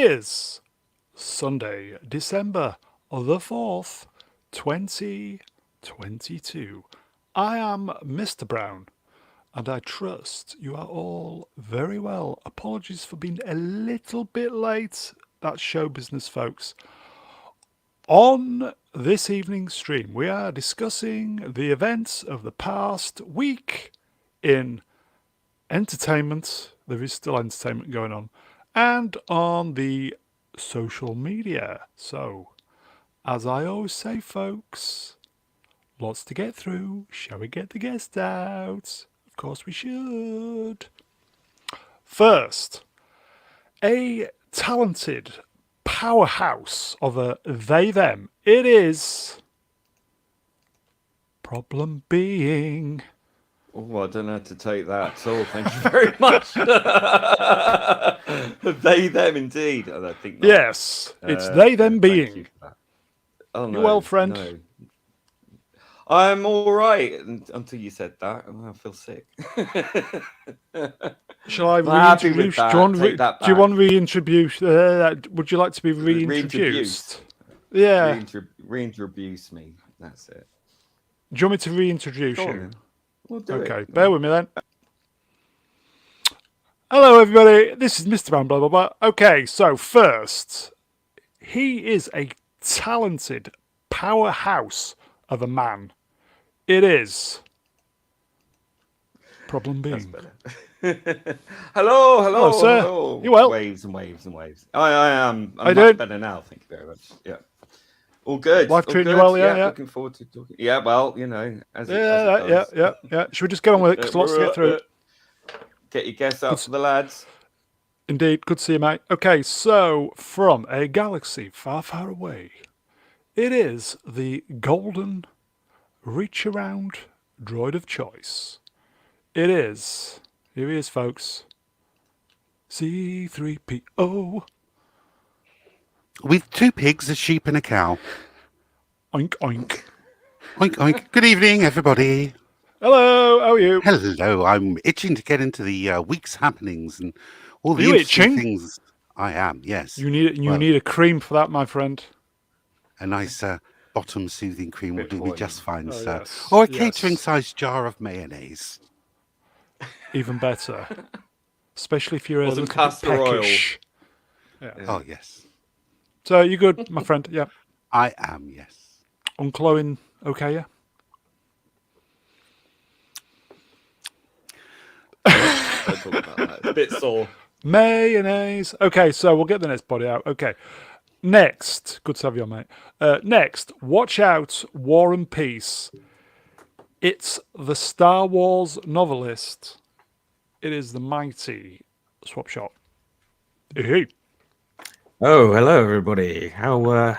is Sunday, December the 4th, 2022. I am Mr. Brown, and I trust you are all very well. Apologies for being a little bit late. That's show business, folks. On this evening's stream, we are discussing the events of the past week in entertainment. There is still entertainment going on. And on the social media. So, as I always say, folks, lots to get through. Shall we get the guests out? Of course we should. First, a talented powerhouse of a they-them. It is Problem Being. Oh, I don't know how to take that at all. Thank you very much. They, them, indeed. I think not. Yes, it's they-them being. You oh, no, you well, friend? No. I'm all right until you said that. I feel sick. Shall I reintroduce? Do you want to reintroduce? Would you like to be reintroduced? Yeah. Reintroduce me. That's it. Do you want me to reintroduce you? We'll do okay, it. Bear with me then. Hello, everybody. This is Mr. Brown, blah, blah, blah. Okay, so first, he is a talented powerhouse of a man. It is Problem Being. Hello, sir. Hello. You well? Waves and waves and waves. I am. I'm much better now. Thank you very much. Yeah. All good. Life all treating good. you well, yeah. Looking forward to talking. Yeah, well, as it yeah. Should we just get on with it? Because lots to get through. Get your guests up for the lads. Indeed. Good to see you, mate. Okay, so from a galaxy far, far away, it is the golden reach-around droid of choice. It is. Here he is, folks. C-3PO. With 2 pigs, a sheep, and a cow. Oink, oink. Oink, oink. Good evening, everybody. Hello, how are you? Hello, I'm itching to get into the week's happenings and all the interesting things. I am, yes. You need a cream for that, my friend. A nice bottom soothing cream will do me just fine, sir. Yes. Or a catering-sized jar of mayonnaise. Even better. Especially if you're a little bit peckish. Yeah. Oh, yes. So, you good, my friend? Yeah. I am, yes. Uncle Owen, okay, yeah? Don't talk about that. It's a bit sore. Mayonnaise. Okay, so we'll get the next body out. Okay. Next. Good to have you on, mate. Next, watch out, War and Peace. It's the Star Wars novelist. It is the mighty Swap Shop. Hey. Oh, hello, everybody. How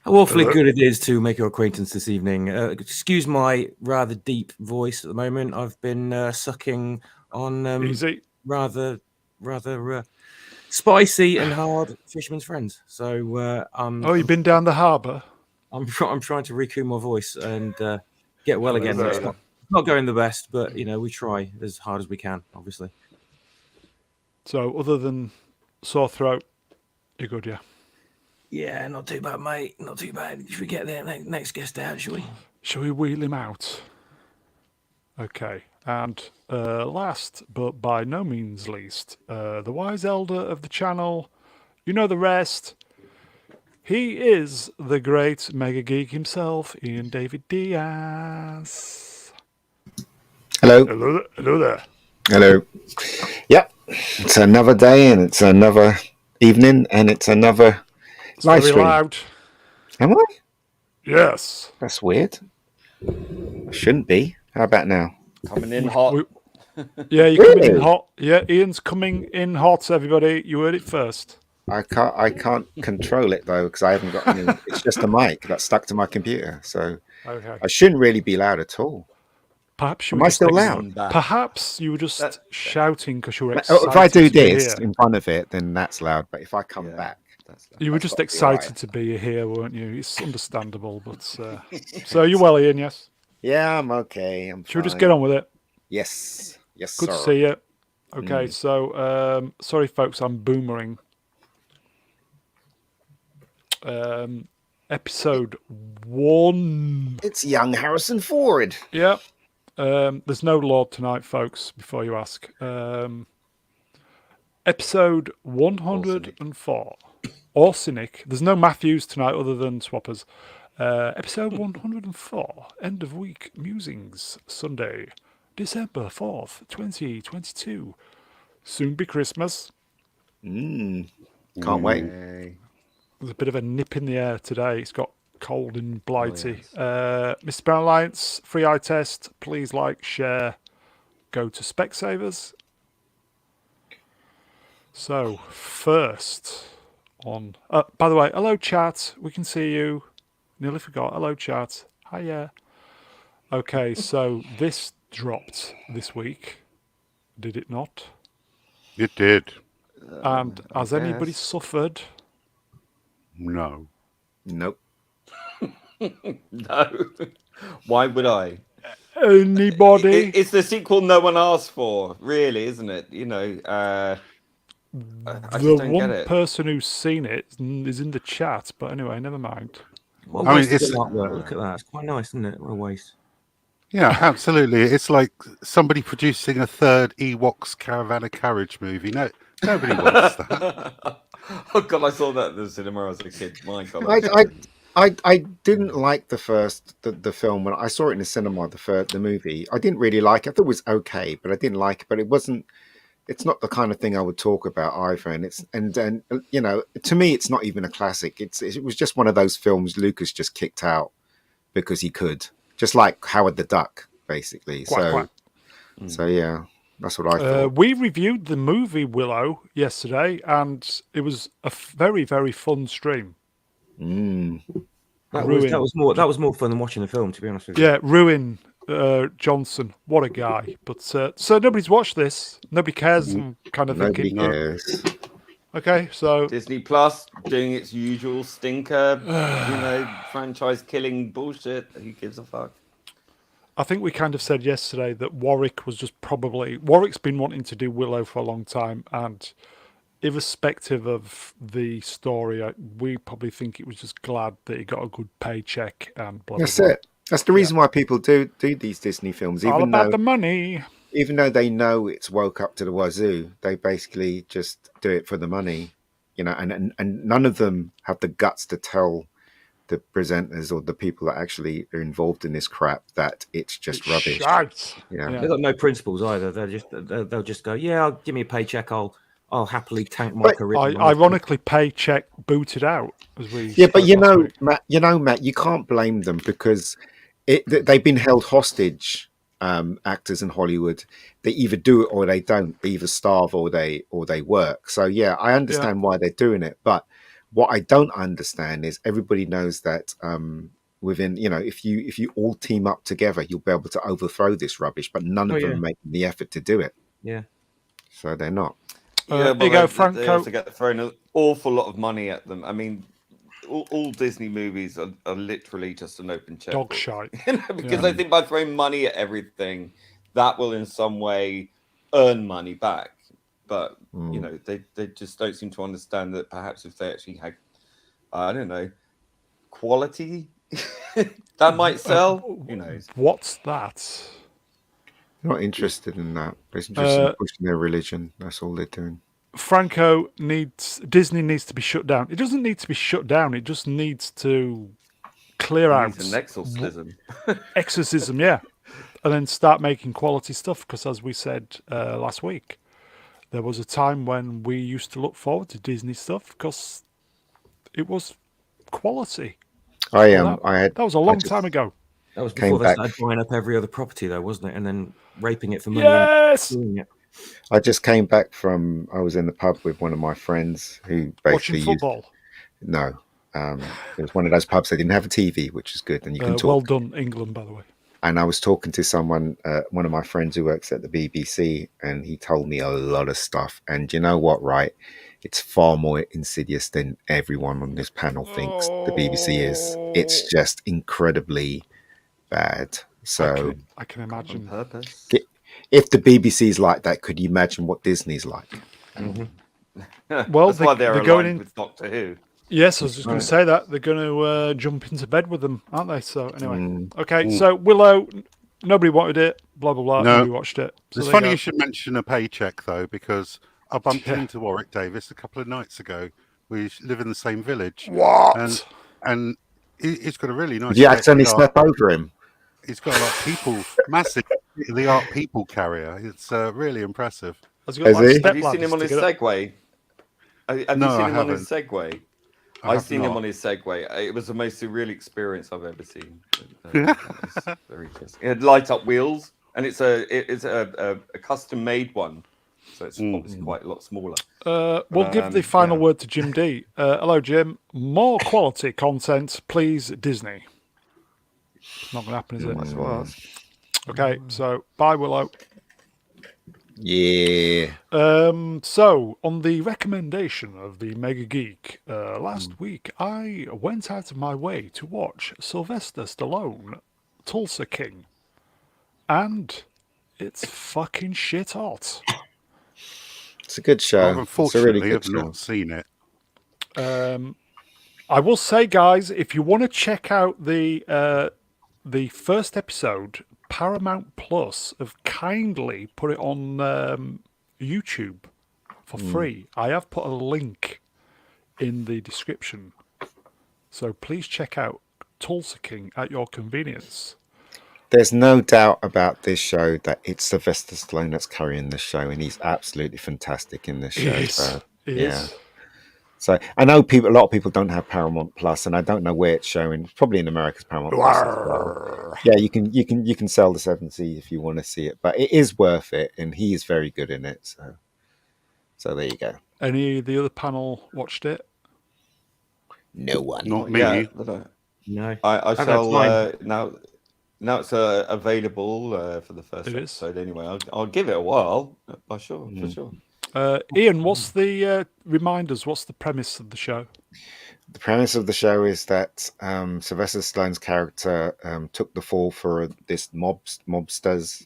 awfully good it is to make your acquaintance this evening. Excuse my rather deep voice at the moment. I've been sucking on rather spicy and hard Fisherman's Friends. So, you've been down the harbour? I'm trying to recoup my voice and get well again. It's not going the best, but we try as hard as we can, obviously. So, other than sore throat, you're good, yeah? Yeah, not too bad, mate. Not too bad. Should we get the next guest out, shall we? Shall we wheel him out? Okay. And last, but by no means least, the wise elder of the channel, you know the rest. He is the great mega geek himself, Ian David Diaz. Hello. Hello there. Hello. Yep. It's another day and it's another evening and it's another live stream. Loud. Am I? Yes. That's weird. I shouldn't be. How about now? Coming in hot. Yeah, you're coming in hot. Yeah, Ian's coming in hot, everybody. You heard it first. I can't control it though because I haven't got any. It's just a mic that's stuck to my computer, so I shouldn't really be loud at all. Perhaps you Am I still loud? Perhaps you were just shouting because you were excited. If I do this in front of it, then that's loud. But if I come back, you were just excited to be here, weren't you? It's understandable, but so you're well, Ian. Yes. Yeah, I'm okay. Should we just get on with it? Yes. Good to see you. Okay, so sorry, folks, I'm boomering. Episode 1. It's young Harrison Ford. Yeah. There's no Lord tonight, folks, before you ask. Episode 104. Or Cynic. There's no Matthews tonight other than Swappers. Episode 104. End of week musings. Sunday, December 4th, 2022. Soon be Christmas. Can't wait. There's a bit of a nip in the air today. It's got cold and blighty. Mr. Brown Alliance, free eye test. Please like, share, go to Specsavers. So, first on... by the way, hello, chat. We can see you. Nearly forgot. Hello, chat. Hiya. Okay, so this dropped this week. Did it not? It did. And has anybody suffered? No. Nope. No. Why would I? Anybody? It's the sequel no one asked for, really, isn't it? You know, I just The don't one get it. person who's seen it is in the chat, but anyway, never mind. What I mean, wasted it's- artwork. Look at that. It's quite nice, isn't it? What a waste. Yeah, absolutely. It's like somebody producing a third Ewoks Caravan of Carriage movie. No, nobody wants that. Oh God, I saw that at the cinema as a kid. My God. I didn't like the film when I saw it in the cinema. The movie I didn't really like it. I thought it was okay, but I didn't like it. But it wasn't. It's not the kind of thing I would talk about either. And it's and you know, to me, it's not even a classic. It was just one of those films Lucas just kicked out because he could, just like Howard the Duck, basically. Quack, quack. So yeah, that's what I thought. We reviewed the movie Willow yesterday, and it was a very, very fun stream. That was more fun than watching the film, to be honest with you. Yeah, Ruin Johnson, what a guy! But so nobody's watched this. Nobody cares. I'm kind of Nobody thinking. cares. Okay, so Disney Plus doing its usual stinker, franchise killing bullshit. Who gives a fuck? I think we kind of said yesterday that Warwick's been wanting to do Willow for a long time, and irrespective of the story, we probably think it was just glad that he got a good paycheck and blah, blah, That's blah. it. That's the reason why people do these Disney films, All even about though the money. even though they know it's woke up to the wazoo. They basically just do it for the money, you know. And none of them have the guts to tell the presenters or the people that actually are involved in this crap that it's just rubbish. Shite. Yeah. They've got no principles either. They'll just go, yeah, give me a paycheck. I'll happily tank my career. Ironically, paycheck booted out as we. Yeah, but spoke last week. Matt, you can't blame them because they've been held hostage. Actors in Hollywood, they either do it or they don't. They either starve or they work. So yeah, I understand why they're doing it. But what I don't understand is everybody knows that within, you know, if you all team up together, you'll be able to overthrow this rubbish. But none of them are making the effort to do it. Yeah. So they're not. Here you go, Franco. They also get thrown an awful lot of money at them. I mean, all Disney movies are literally just an open check. Dog shite. Because I think by throwing money at everything, that will in some way earn money back. But you know, they just don't seem to understand that perhaps if they actually had, I don't know, quality, that might sell. Who knows? What's that? They're not interested in that. They're interested in pushing their religion. That's all they're doing. Disney needs to be shut down. It doesn't need to be shut down. It just needs to clear out An exorcism. exorcism, yeah, and then start making quality stuff. Because as we said last week, there was a time when we used to look forward to Disney stuff because it was quality. That was a long time ago. That was before they started buying up every other property, though, wasn't it? And then raping it for money. Yes. And doing it. I just came back I was in the pub with one of my friends who basically Watching football. No. It was one of those pubs that didn't have a TV, which is good. And you can talk. Well done, England, by the way. And I was talking to someone, one of my friends who works at the BBC, and he told me a lot of stuff. And you know what, right? It's far more insidious than everyone on this panel thinks the BBC is. It's just incredibly bad. So I can imagine. On purpose. If the BBC's like that, could you imagine what Disney's like? Well, that's why they're going aligned in with Doctor Who. Yes, I was just going to Right. say that they're going to jump into bed with them, aren't they? So anyway, okay. Mm. So Willow, nobody wanted it. Blah blah blah. No. Nobody watched it. So It's there funny you you should mention a paycheck, though, because I bumped Yeah. into Warwick Davis a couple of nights ago. We live in the same village, go. What? and he's got a really nice Did you accidentally state-of-the-art. step over him? He's got like people, massive state-of-the-art people carrier. It's really impressive. Has he got Has like he? step Have you seen ladders him on to his get up? Segway? Have No, you seen I him on his haven't. Segway? I I've have seen him not. on his Segway. It was the most surreal experience I've ever seen. That was very interesting. It had light up wheels, and it's a custom made one, so it's obviously quite a lot smaller. We'll give the final yeah. word to Jim D. Hello, Jim. More quality content, please, Disney. Not going to happen, is it? Might as well ask. Okay, so bye, Willow. Yeah. So, on the recommendation of the Mega Geek, last week I went out of my way to watch Sylvester Stallone, Tulsa King, and it's fucking shit hot. It's a good show. I've It's a really unfortunately good have show. not seen it. I will say, guys, if you want to check out the first episode, Paramount Plus have kindly put it on YouTube for free. I have put a link in the description, so please check out Tulsa King at your convenience. There's no doubt about this show that it's Sylvester Stallone that's carrying this show, and he's absolutely fantastic in this show. So, yeah. So I know a lot of people don't have Paramount Plus, and I don't know where it's showing. Probably in America's Paramount Plus as well. Yeah, you can sell the 7C if you want to see it, but it is worth it, and he is very good in it. So there you go. Any of the other panel watched it? No one. Not me. Yeah, but No. I I've had shall time. now it's available for the first It is. episode anyway. I'll give it a while, for sure. Ian, what's the reminders? What's the premise of the show? The premise of the show is that Sylvester Stallone's character took the fall for this mobsters,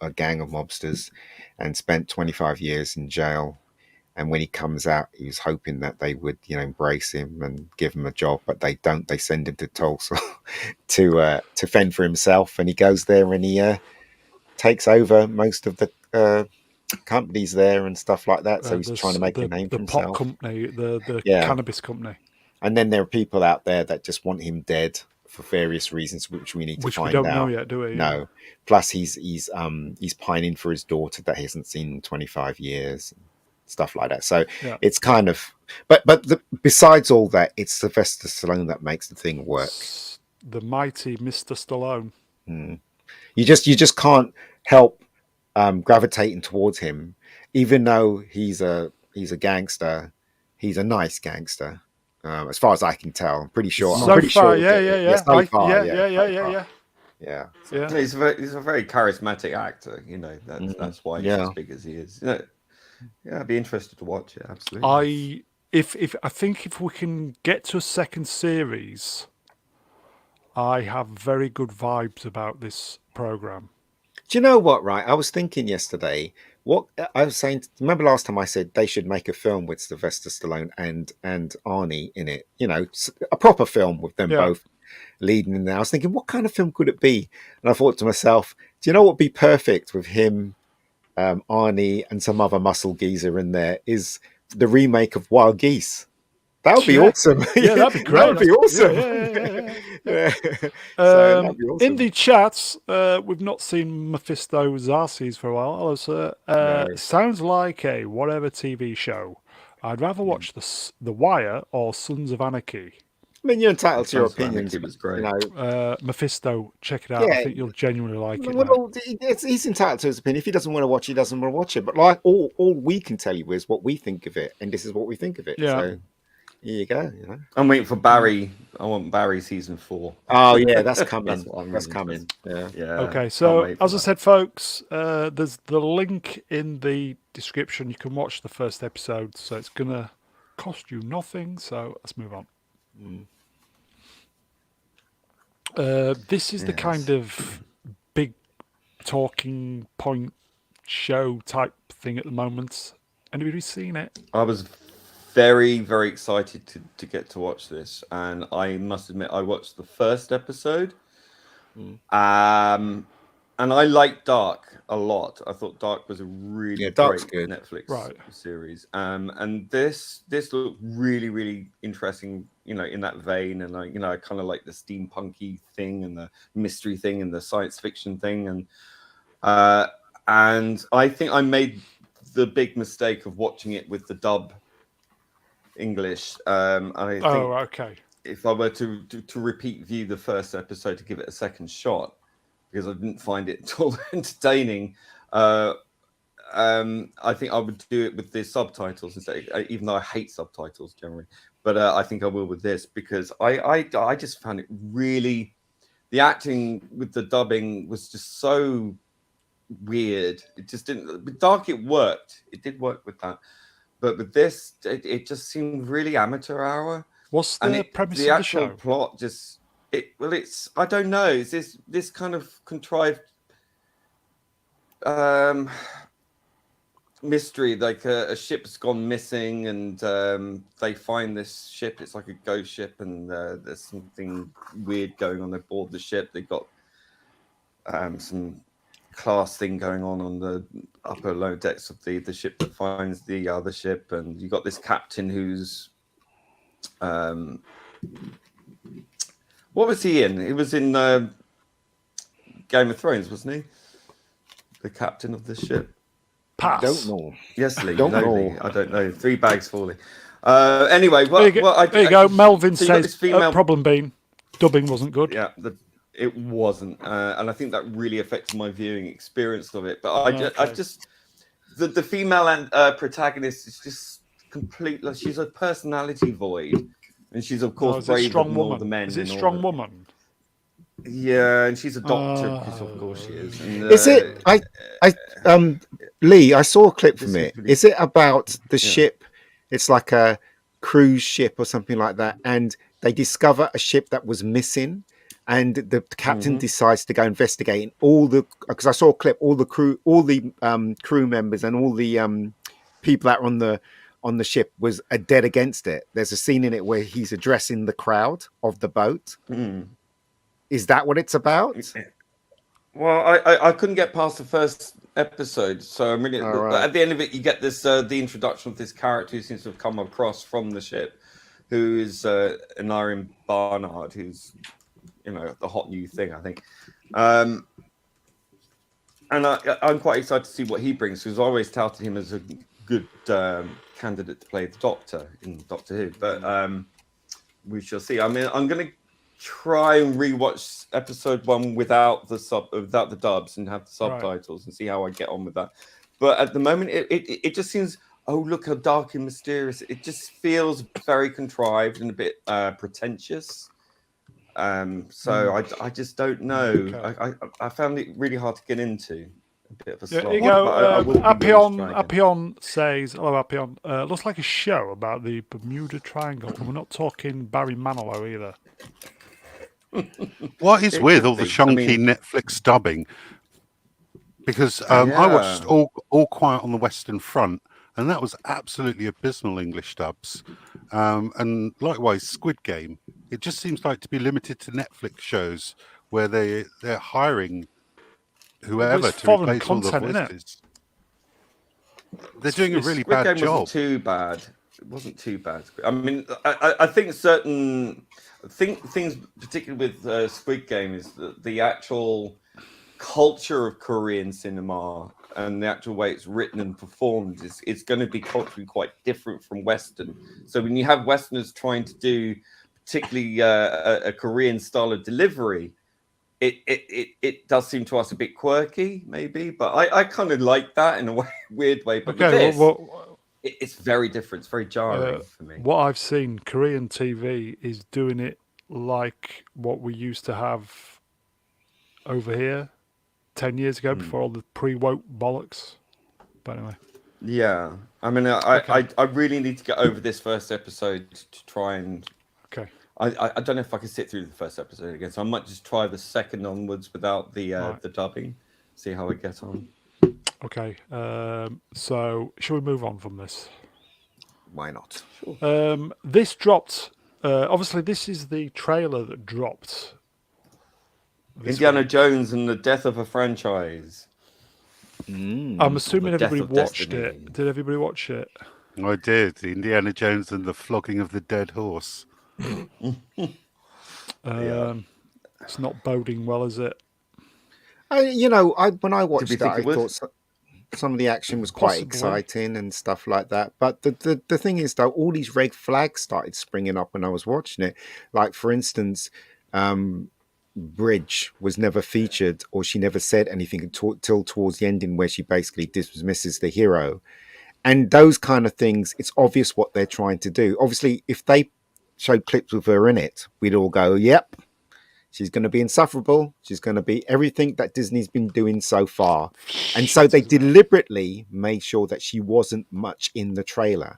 a gang of mobsters, and spent 25 years in jail. And when he comes out, he was hoping that they would, embrace him and give him a job, but they don't. They send him to Tulsa to fend for himself, and he goes there and he takes over most of the companies there and stuff like that. So he's trying to make a name for himself. The himself. pot company, the Yeah. cannabis company. And then there are people out there that just want him dead for various reasons, which we need to Which find we don't out. know yet, do we? No. Plus, he's pining for his daughter that he hasn't seen in 25 years, and stuff like that. So Yeah. it's kind of, besides all that, it's Sylvester Stallone that makes the thing work. The mighty Mr. Stallone. You just can't help gravitating towards him, even though he's a gangster. He's a nice gangster, as far as I can tell. I'm pretty sure. So I'm pretty far, sure. yeah. So far, Yeah. yeah. He's a very charismatic actor. That's why he's as big as he is. I'd be interested to watch it. Absolutely. I think if we can get to a second series, I have very good vibes about this program. Do you know what? Right, I was thinking yesterday. What I was saying. Remember last time I said they should make a film with Sylvester Stallone and Arnie in it. A proper film with them both leading in there. I was thinking, what kind of film could it be? And I thought to myself, do you know what would be perfect with him, Arnie, and some other muscle geezer in there? Is the remake of Wild Geese. That would be awesome. Yeah, that'd be great. That would be awesome. Yeah. So that'd be awesome. In the chats, we've not seen Mephisto Zarces for a while. Hello, sir. No. Sounds like a whatever TV show. I'd rather watch The Wire or Sons of Anarchy. I mean, you're entitled to your opinions. It was great. Mephisto, check it out. Yeah. I think you'll genuinely like it. Well, he's entitled to his opinion. If he doesn't want to watch it, he doesn't want to watch it. But like all we can tell you is what we think of it, and this is what we think of it. Yeah. So here you go. I'm waiting for Barry. I want Barry season 4. Oh yeah, that's coming. That's what I'm That's really coming. Yeah. Okay, so as I said, folks, there's the link in the description. You can watch the first episode, so it's gonna cost you nothing. So let's move on. This is the kind of big talking point show type thing at the moment. Anybody seen it? I was very, very excited to get to watch this, and I must admit I watched the first episode. And I like Dark a lot. I thought Dark was a really Dark's great good. Netflix series. And this looked really, really interesting, in that vein. And I kind of like the steampunky thing and the mystery thing and the science fiction thing. And I think I made the big mistake of watching it with the dub English. I think okay. if I were to repeat view the first episode to give it a second shot, because I didn't find it at all entertaining, I think I would do it with the subtitles instead, even though I hate subtitles generally. But I think I will with this, because I just found it really, the acting with the dubbing was just so weird. It just didn't. With Dark, it worked. It did work with that. But with this, it just seemed really amateur hour. What's the premise the of the actual show? plot just it's I don't know. It's this kind of contrived mystery, like a ship's gone missing, and they find this ship. It's like a ghost ship, and there's something weird going on aboard the ship. They've got some class thing going on the upper low decks of the ship that finds the other ship, and you got this captain who's what was he in? He was in Game of Thrones, wasn't he? The captain of the ship. Pass. Don't know. Yes, Lee. Don't no, know. Lee. I don't know. 3 bags falling. Anyway, There you go. Melvin so you got says this female... problem being dubbing wasn't good. Yeah, it wasn't, and I think that really affected my viewing experience of it. But I just the female and protagonist is just completely. She's a personality void, and she's of course braver than all the men. Is it strong woman? Yeah, and she's a doctor, because of course she is. And, is it? Lee, I saw a clip from it. Is it about the ship? It's like a cruise ship or something like that, and they discover a ship that was missing, and the captain decides to go investigate. Because I saw a clip, all the crew members and all the people that are on the ship are dead against it. There's a scene in it where he's addressing the crowd of the boat. Is that what it's about? Well, I couldn't get past the first episode, so I'm really. At the end of it, you get this the introduction of this character who seems to have come across from the ship, who is Anarian Barnard, who's the hot new thing, I think. And I'm quite excited to see what he brings, because I always touted him as a good candidate to play the Doctor in Doctor Who. But we shall see. I mean, I'm going to try and rewatch episode 1 without the dubs and have the subtitles and see how I get on with that. But at the moment, it just seems, oh, look how dark and mysterious. It just feels very contrived and a bit pretentious. So I just don't know. Okay. I found it really hard to get into. A bit of a slog. There you go. Appion Appion says, hello, Appion. Looks like a show about the Bermuda Triangle, and we're not talking Barry Manilow either. What is with all the shonky Netflix dubbing? Because I watched All Quiet on the Western Front, and that was absolutely abysmal English dubs. And likewise, Squid Game. It just seems like to be limited to Netflix shows where they're hiring whoever to replace all the voices. They're doing a really Squid bad Game job. Wasn't too bad. It wasn't too bad. I mean, I think things, particularly with Squid Game, is the actual culture of Korean cinema and the actual way it's written and performed is going to be culturally quite different from Western. So when you have Westerners trying to do particularly a Korean style of delivery, it does seem to us a bit quirky, maybe, but I kind of like that in a weird way. But with this, it's very different. It's very jarring for me. What I've seen, Korean TV is doing it like what we used to have over here 10 years ago before all the pre-woke bollocks. But anyway. Yeah. I mean, I really need to get over this first episode to try and... Okay. I don't know if I can sit through the first episode again, so I might just try the second onwards without the dubbing, see how I get on. Okay. So, shall we move on from this? why not? This dropped. Obviously, this is the trailer that dropped. Indiana Jones and the Death of a Franchise. I'm assuming everybody watched it. Did everybody watch it? I did. Indiana Jones and the Flogging of the Dead Horse. It's not boding well, is it? When I watched we that, think I it would? thought some of the action was quite Possibly. exciting and stuff like that. But the thing is, though, all these red flags started springing up when I was watching it. Like, for instance, Bridge was never featured, or she never said anything until towards the ending, where she basically dismisses the hero. And those kind of things, it's obvious what they're trying to do. Obviously, if they showed clips with her in it, we'd all go, yep, she's going to be insufferable. She's going to be everything that Disney's been doing so far. And so they deliberately made sure that she wasn't much in the trailer.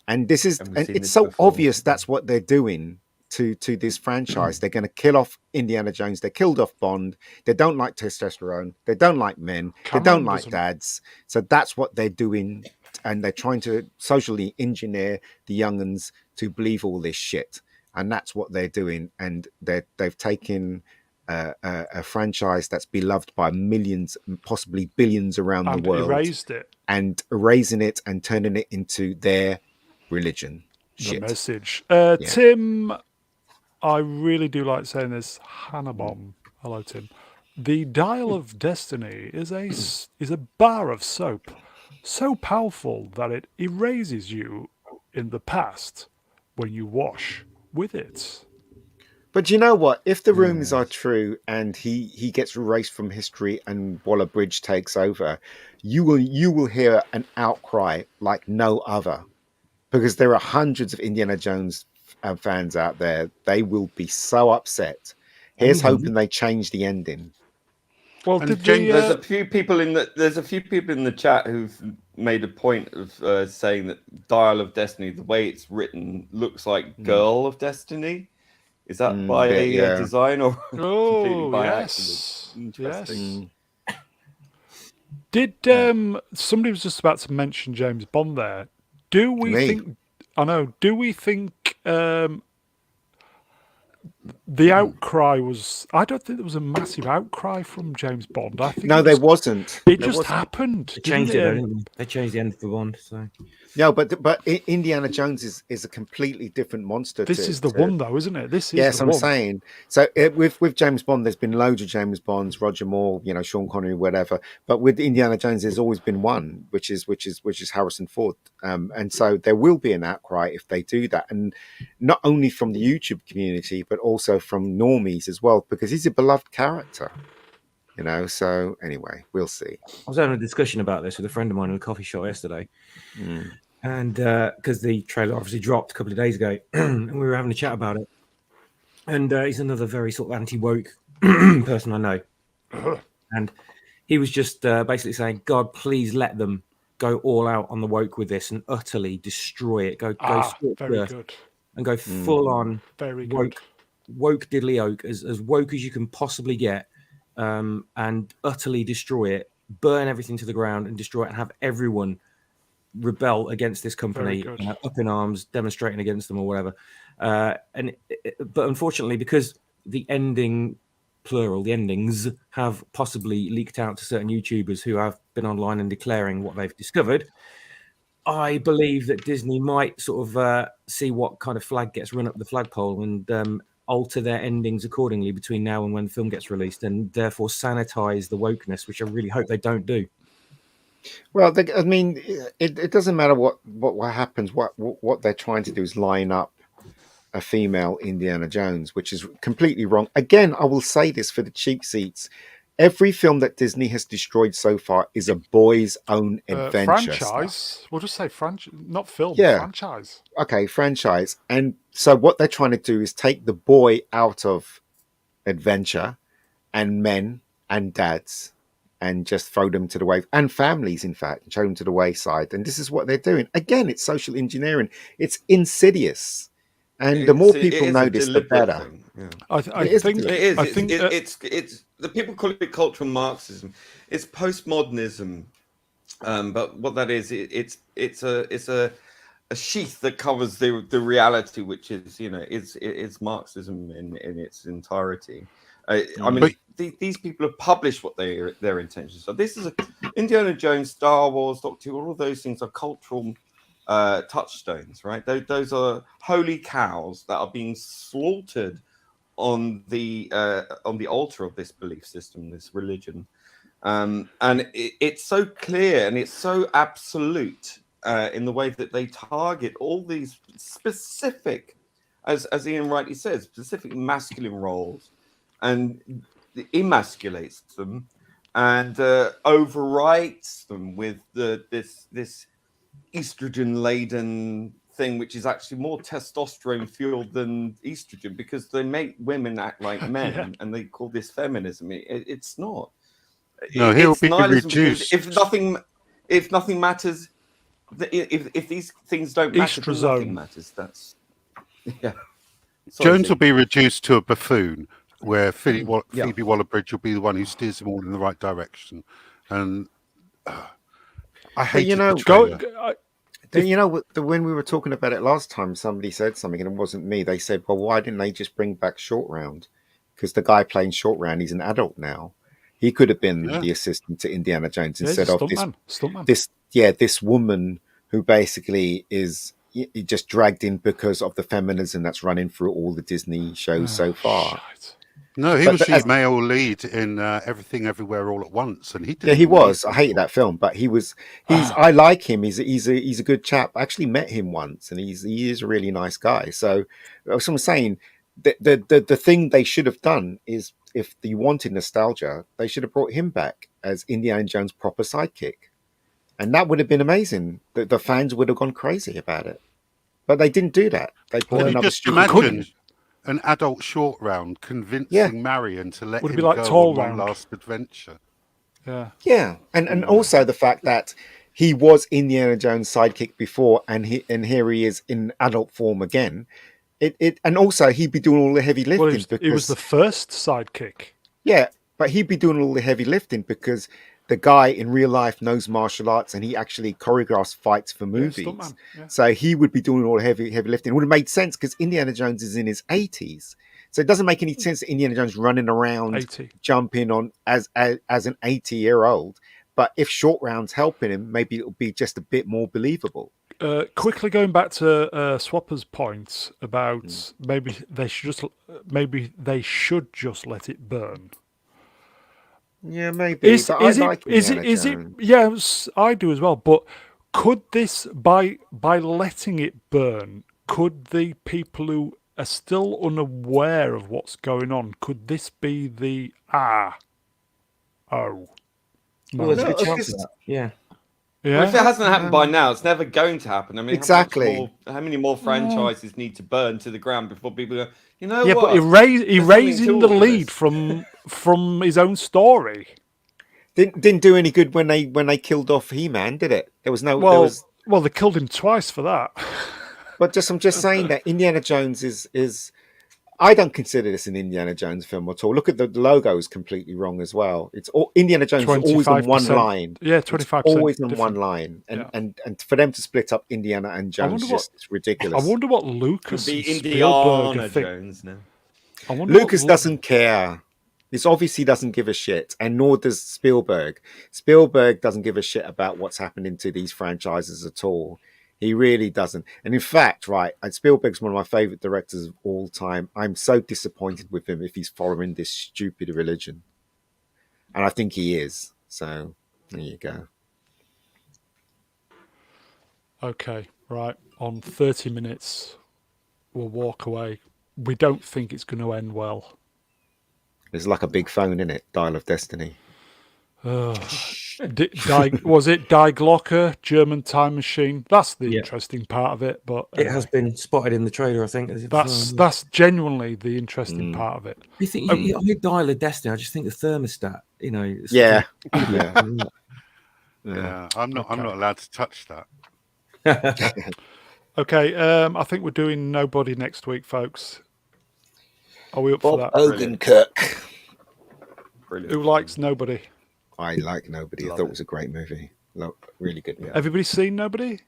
And it's so obvious that's what they're doing to this franchise. They're going to kill off Indiana Jones. They killed off Bond. They don't like testosterone. They don't like men. They don't like dads. So that's what they're doing. And they're trying to socially engineer the young'uns to believe all this shit. And that's what they're doing. And they've taken a franchise that's beloved by millions, possibly billions around the world, erasing it and turning it into their religion. The message. Tim, I really do like saying this. Hannah Bomb. Hello, Tim. The Dial of Destiny is a bar of soap, so powerful that it erases you in the past when you wash with it. But you know what? If the rumors are true and he gets erased from history and Waller-Bridge takes over, you will hear an outcry like no other, because there are hundreds of Indiana Jones fans out there. They will be so upset. Here's hoping they change the ending. Well, there's a few people in the chat who've made a point of saying that Dial of Destiny, the way it's written, looks like Girl of Destiny. Is that by design or completely by accident? Interesting. Yes. Did somebody was just about to mention James Bond there? Do we think? I know. Do we think the outcry was? I don't think there was a massive outcry from James Bond. I think there wasn't. It just happened. They changed it, didn't they? They changed the end for Bond. So no, but Indiana Jones is a completely different monster. This is the one, though, isn't it? This is yes, the I'm one. saying. So with James Bond, there's been loads of James Bonds, Roger Moore, Sean Connery, whatever. But with Indiana Jones, there's always been one, which is Harrison Ford. And so there will be an outcry if they do that, and not only from the YouTube community, but also from normies as well, because he's a beloved character. So anyway, we'll see. I was having a discussion about this with a friend of mine in a coffee shop yesterday, and because the trailer obviously dropped a couple of days ago, and we were having a chat about it. And he's another very sort of anti-woke person I know, and he was just basically saying, "God, please let them go all out on the woke with this and utterly destroy it. Go very good, and go full on very woke diddly oak, as woke as you can possibly get." And utterly destroy it, burn everything to the ground and destroy it, and have everyone rebel against this company, up in arms, demonstrating against them or whatever. But unfortunately, because the ending, plural, the endings have possibly leaked out to certain YouTubers who have been online and declaring what they've discovered, I believe that Disney might sort of see what kind of flag gets run up the flagpole and alter their endings accordingly between now and when the film gets released, and therefore sanitize the wokeness, which I really hope they don't do. Well, it doesn't matter what happens. What they're trying to do is line up a female Indiana Jones, which is completely wrong. Again, I will say this for the cheap seats. Every film that Disney has destroyed so far is a boy's own adventure. Franchise. We'll just say franchise, not film. Yeah. Franchise. Okay, franchise. And so what they're trying to do is take the boy out of adventure and men and dads and just throw them to the way, and families, in fact, and show them to the wayside. And this is what they're doing. Again, it's social engineering. It's insidious. And the more people know this, the better. Yeah. I think it is. I think it's the people call it cultural Marxism. It's postmodernism, but what that is, it's a sheath that covers the reality, which is it's Marxism in its entirety. I mean, these people have published what their intentions are. This is Indiana Jones, Star Wars, Doctor Who. All of those things are cultural touchstones, right? Those are holy cows that are being slaughtered on the altar of this belief system, this religion. And it's so clear and it's so absolute in the way that they target all these specific, as Ian rightly says, specific masculine roles, and emasculates them and overwrites them with this estrogen laden thing, which is actually more testosterone fueled than estrogen, because they make women act like men and they call this feminism. It's not. No, he'll It's be nihilism, reduced. because if nothing matters, if these things don't matter, then nothing matters. That's Sorry, Jones will be reduced to a buffoon, where Phoebe Yeah. Waller-Bridge will be the one who steers them all in the right direction. And I hated the trailer. When we were talking about it last time, somebody said something, and it wasn't me. They said, "Well, why didn't they just bring back Short Round? Because the guy playing Short Round, he's an adult now. He could have been the assistant to Indiana Jones instead of this woman who basically is just dragged in because of the feminism that's running through all the Disney shows so far." Shite. No, he was the male lead in Everything Everywhere All at Once, and he didn't. Yeah, he was. I hated that film, but he's. I like him. He's a good chap. I actually met him once, and he is a really nice guy. So, as I'm saying, the thing they should have done is, if you wanted nostalgia, they should have brought him back as Indiana Jones' proper sidekick, and that would have been amazing. The fans would have gone crazy about it, but they didn't do that. They brought another stupid. Imagine an adult Short Round convincing Marion to let him go on one last adventure. Yeah, and also the fact that he was Indiana Jones' sidekick before, and here he is in adult form again. And also he'd be doing all the heavy lifting. Well, he was the first sidekick. Yeah, but he'd be doing all the heavy lifting because the guy in real life knows martial arts, and he actually choreographs fights for movies. So he would be doing all the heavy lifting. It would have made sense because Indiana Jones is in his 80s. So it doesn't make any sense that Indiana Jones running around, jumping on as an 80-year-old. But if Short Round's helping him, maybe it'll be just a bit more believable. Quickly going back to Swapper's point about maybe they should just let it burn. Yeah, maybe. Is it? Yes, I do as well. But could this, by letting it burn, could the people who are still unaware of what's going on, could this be the Well, there's a good chance of that. Yeah. Yeah. Well, if it hasn't happened by now, it's never going to happen. I mean, exactly. How many more franchises need to burn to the ground before people go, what? But he raising the lead from his own story. Didn't do any good when they killed off He-Man, did it? There was no. Well, they killed him twice for that. But I'm just saying that Indiana Jones is. I don't consider this an Indiana Jones film at all. Look at the logo is completely wrong as well. It's all Indiana Jones is always on one line. Yeah, 25%. Always on one line, and for them to split up Indiana and Jones it's ridiculous. I wonder what Lucas be and Spielberg Indiana Jones now. Lucas doesn't care. This obviously doesn't give a shit, and nor does Spielberg. Spielberg doesn't give a shit about what's happening to these franchises at all. He really doesn't. And in fact, Spielberg's one of my favorite directors of all time. I'm so disappointed with him if he's following this stupid religion. And I think he is. So there you go. Okay, right. On 30 minutes, we'll walk away. We don't think it's going to end well. It's like a big phone, isn't it? Dial of Destiny. Was it Die Glocke, German time machine? That's the interesting part of it. But it has been spotted in the trailer, I think. That's genuinely the interesting part of of it. You think you Dial of Destiny? I just think the thermostat. Yeah. I'm not allowed to touch that. Okay. I think we're doing Nobody next week, folks. Are we up for that? Odenkirk. Who likes Nobody? I like Nobody. I thought it was a great movie. Really good movie. Everybody seen Nobody?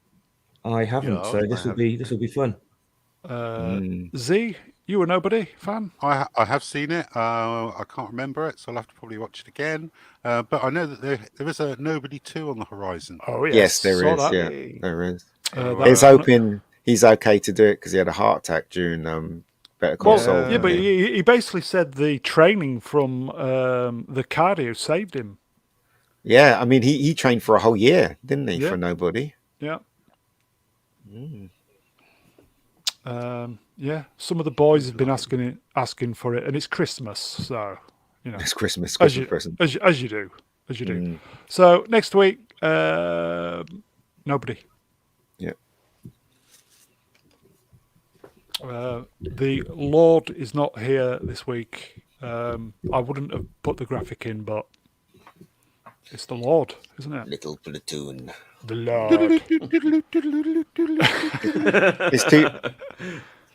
I haven't, Yeah, so I this will have. be fun. Z, you a nobody fan? I have seen it. I can't remember it, so I'll have to probably watch it again. But I know that there is a Nobody 2 on the horizon. Oh yes, Yes, there saw is. that. Yeah, Hey. there is. That He's was one of- hoping he's okay to do it because he had a heart attack during Better Call Well, Saul. yeah, but didn't he? he basically said the training from the cardio saved him. Yeah, I mean, he trained for a whole year, didn't he, Yeah. for Nobody? Yeah. Yeah, some of the boys have been asking for it, and it's Christmas, so you know, It's Christmas as you present. as you do. So next week, nobody. Yeah. The Lord is not here this week. I wouldn't have put the graphic in, but it's the Lord, isn't it? Little platoon. The Lord. He's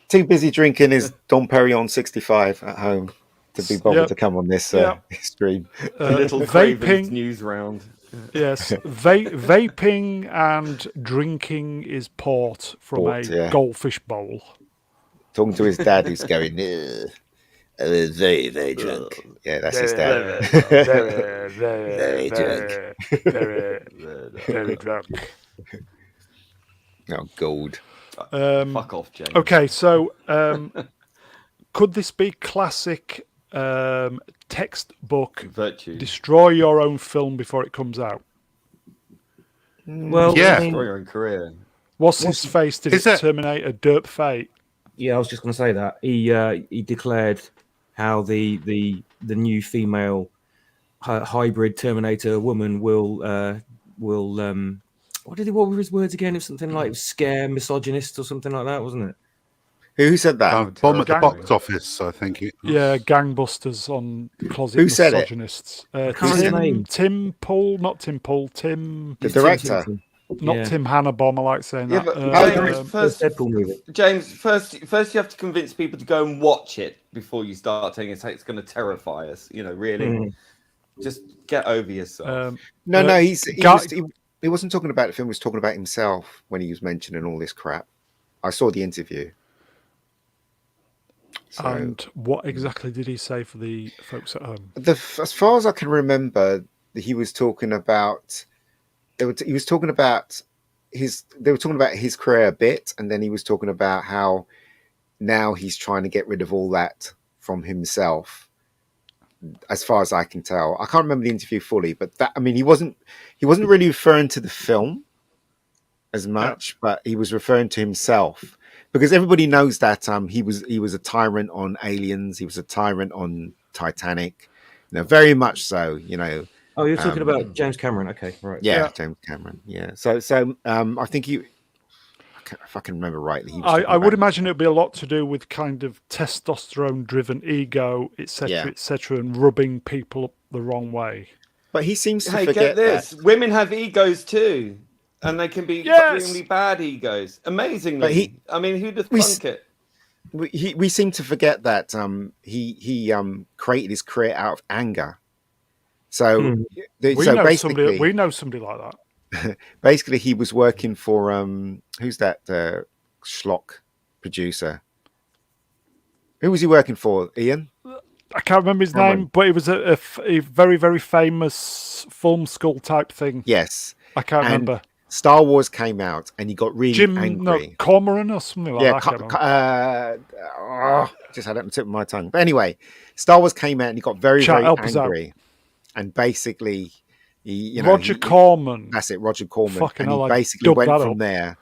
too busy drinking his Dom Perignon 65 at home to be bothered Yep. to come on this Yep. stream. Little Craven's Vaping. news round. Yes, vaping and drinking is port from Port, a yeah. goldfish bowl. Talking to his dad, who's going, I was very, very drunk. Yeah, that's his dad. Very drunk. Very drunk. Oh, gold. Fuck off, James. Okay, so could this be classic textbook? Virtue. Destroy your own film before it comes out. Well, Yeah. I mean, For your own career. What's his face? Did Is it that- terminate a derp fate? yeah, I was just going to say that he declared how the new female hybrid Terminator woman will what were his words again? It was something like scare misogynist or something like that, wasn't it? Who said that? Bomb at the terrible. box office, I think. Yeah, gangbusters on closet Who said it? misogynists. can't remember his name. Tim Pool, not Tim Pool. Tim, The director. Something. not Yeah. Tim Hannabom. I like saying Yeah, that. but Um, first, Deadpool movie. James, first you have to convince people to go and watch it before you start telling us how it's going to terrify us. You know, really, just get over yourself. No, he wasn't talking about the film. He was talking about himself when he was mentioning all this crap. I saw the interview. So, and what exactly did he say for the folks at home? as far as I can remember, he was talking about. He was talking about they were talking about his career a bit, and then he was talking about how now he's trying to get rid of all that from himself. As far as I can tell, I can't remember the interview fully, but that, I mean, he wasn't really referring to the film as much, but he was referring to himself, because everybody knows that he was a tyrant on Aliens, he was a tyrant on Titanic, very much so, Oh, you're talking about James Cameron. Okay, right. Yeah, James Cameron. Yeah. So I think if I can remember rightly, he was I would about- imagine it would be a lot to do with kind of testosterone-driven ego, etc., Yeah. etc., and rubbing people up the wrong way. But he seems to Hey, forget get this: that. women have egos too, and they can be Yes! extremely bad egos. Amazingly, But I mean, who'd have we thunk it? We seem to forget that he created his career out of anger. So We basically, know somebody like that. basically he was working for who's that schlock producer? Who was he working for? Ian? I can't remember his Cameron. name, but it was a very, very famous film school type thing. Yes. I can't And remember. Star Wars came out, and he got really angry. Cormoran or something like Yeah, that. I can't remember. just had it on the tip of my tongue. But anyway, Star Wars came out, and he got very, Chat, very help us out. angry. And basically, Roger Corman. That's it, Roger Corman. Fucking And hell, he I basically dubbed went that from up. there.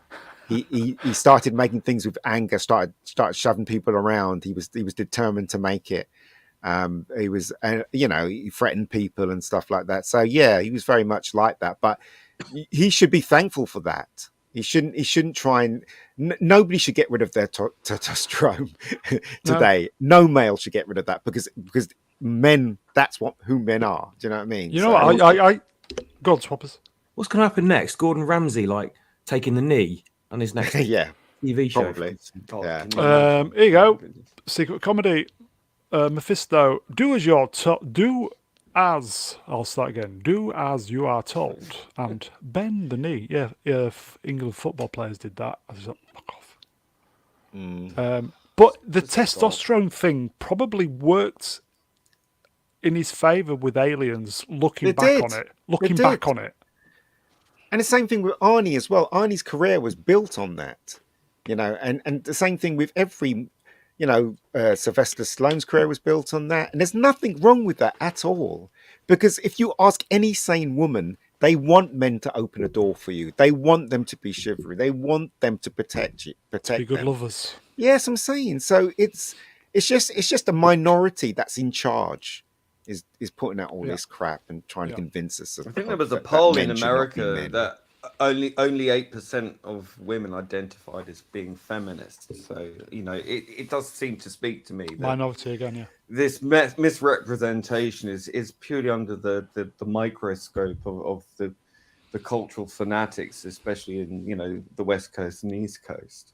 He started making things with anger. Started shoving people around. He was determined to make it. He was, he threatened people and stuff like that. So yeah, he was very much like that. But he should be thankful for that. He shouldn't try and. Nobody should get rid of their testosterone today. No male should get rid of that because men. That's who men are. Do you know what I mean? You know what? I go on, Swappers. What's going to happen next? Gordon Ramsay, taking the knee on his next yeah, TV show. probably. God, Yeah. can you imagine? Here you go. Goodness. Secret comedy. Mephisto. Do as you're told. I'll start again. Do as you are told and bend the knee. Yeah, if England football players did that, I was like, fuck off. But the Just stop. testosterone thing probably worked in his favour with Aliens. Looking It back did. on it, It did. And the same thing with Arnie as well. Arnie's career was built on that, and the same thing with every, Sylvester Stallone's career was built on that. And there's nothing wrong with that at all. Because if you ask any sane woman, they want men to open a door for you. They want them to be chivalry. They want them to protect you, be protect good them. lovers. Yes, I'm saying. So it's just a minority that's in charge. Is putting out all this crap and trying to convince us. I think there was a poll in America that only 8% of women identified as being feminists. So it does seem to speak to me that Minority again, yeah. this misrepresentation is purely under the microscope of the cultural fanatics, especially in the West Coast and East Coast.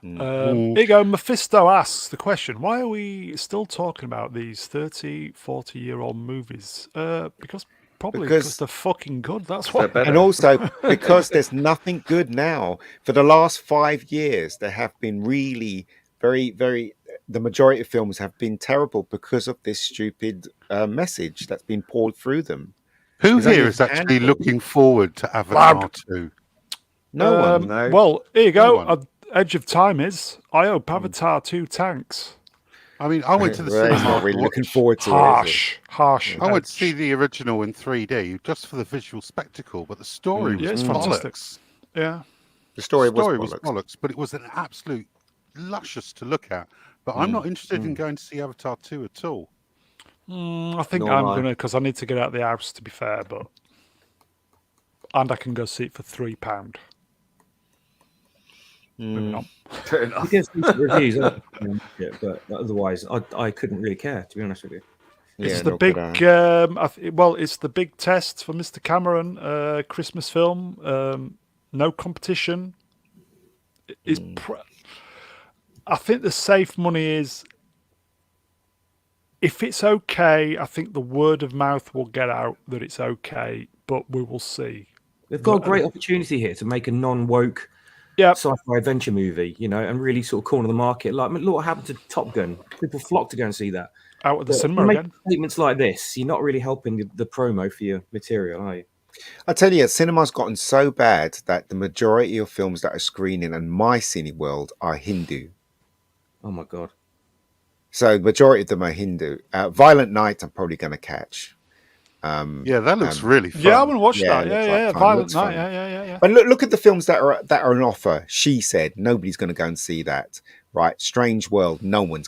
Here you go. Mephisto asks the question, why are we still talking about these 30, 40-year-old movies? Because they're fucking good. That's why. And also because there's nothing good now. For the last 5 years, there have been really very, very... The majority of films have been terrible because of this stupid message that's been poured through them. Who here is actually looking forward to Avatar 2? No one. No. Well, here you No go. one. Edge of Time is. I hope Avatar 2 tanks. I mean, I went to the Well, he's cinema. not really looking forward to it. Harsh. I went to see the original in 3D just for the visual spectacle, but the story was it's bollocks. fantastic. Yeah. The story was bollocks, but it was an absolute luscious to look at. But I'm not interested in going to see Avatar 2 at all. I think I'm going to, because I need to get out of the house, to be fair, and I can go see it for £3. Moving on. Fair enough. You get some reviews, but otherwise, I couldn't really care, to be honest with you. It's the big, it's the big test for Mr. Cameron. Christmas film, no competition. I think the safe money is, if it's okay, I think the word of mouth will get out that it's okay, but we will see. They've got a great opportunity here to make a non-woke sci-fi adventure movie, and really sort of corner the market. Like, look what happened to Top Gun. People flock to go and see that. Out at the cinema again. Statements like this, you're not really helping the promo for your material, are you? I tell you, cinema's gotten so bad that the majority of films that are screening in my cine world are Hindu. Oh my God. So the majority of them are Hindu. Violent Night, I'm probably going to catch. That looks really fun. Yeah, I want to watch that. Yeah, Violent Night. Yeah. But look at the films that are on offer. She Said nobody's going to go and see that. Right, Strange World. No one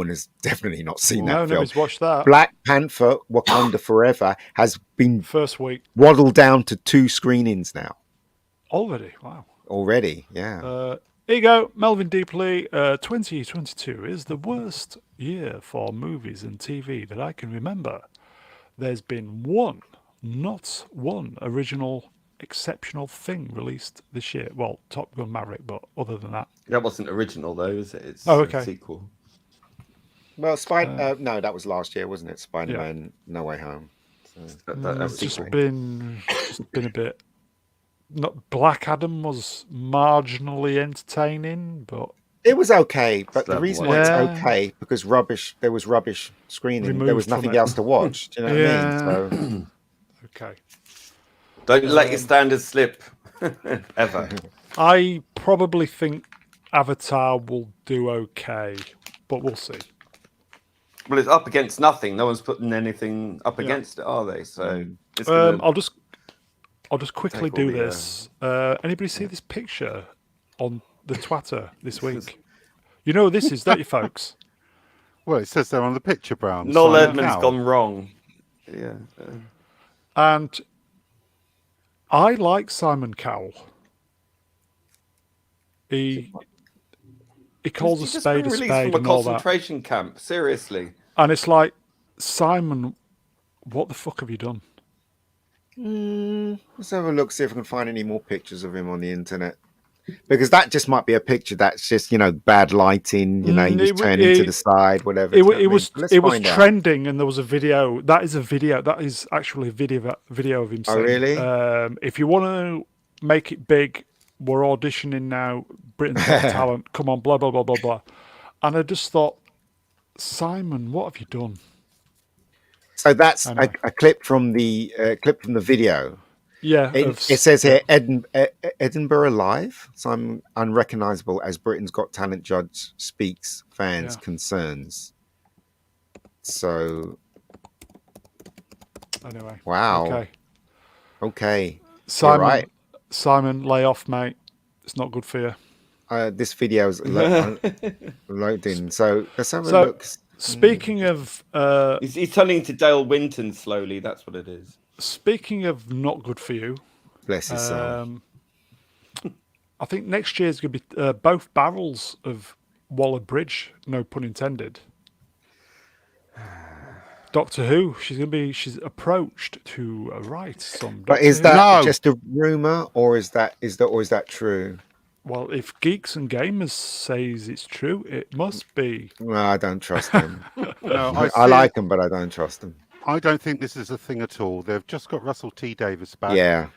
has definitely not seen that film. Nobody's watched that. Black Panther: Wakanda Forever has been first week waddled down to 2 screenings now. Already, wow. Already, yeah. Here you go, Melvin Deeply. 2022 is the worst year for movies and TV that I can remember. There's been not one original exceptional thing released this year. Well, Top Gun Maverick, but other than that. That wasn't original, though, is it? It's okay. a sequel. Well, no, that was last year, wasn't it? Spider-Man No Way Home. So it's just been a bit... Not Black Adam was marginally entertaining, but... It was okay, but the reason why it's okay, because there was rubbish screening. Removed there was nothing else to watch. Do you know what I mean? So... Okay. Don't let your standards slip, ever. I probably think Avatar will do okay, but we'll see. Well, it's up against nothing. No one's putting anything up against it, are they? So it's I'll just quickly do this. Anybody see this picture on the Twitter this week? You know who this is, don't you, folks? Well, it says there on the picture, Brown. Noel Edmonds gone wrong. Yeah. And I like Simon Cowell. He calls a spade a spade from a and all that. concentration camp, seriously. And it's like, Simon, what the fuck have you done? Let's have a look, see if I can find any more pictures of him on the internet. Because that just might be a picture that's just, bad lighting, he was turning to the side, whatever. It was find out. trending, and there was a video. That is a video. That is actually a video of him Oh, saying, really? if you want to make it big, we're auditioning now. Britain's Got Talent. Come on, blah blah blah blah blah. And I just thought, Simon, what have you done? So that's Anyway. a clip from the video. Yeah, It says here, Edinburgh Live. Simon unrecognisable as Britain's Got Talent judge speaks fans' concerns. So, anyway. wow. Okay. Simon, You're right. Simon, lay off, mate. It's not good for you. This video's loading. So let's have a So, look. speaking of He's turning into Dale Winton slowly. That's what it is. speaking of not good for you, Bless his soul. I think next year's going to be both barrels of Waller Bridge, no pun intended. Doctor Who. She's approached to write some. But Doctor is Who. that just a rumor, or is that true? Well, if Geeks and Gamers says it's true, it must be. No, I don't trust him. No, I like him, but I don't trust him. I don't think this is a thing at all. They've just got Russell T Davies back. Yeah.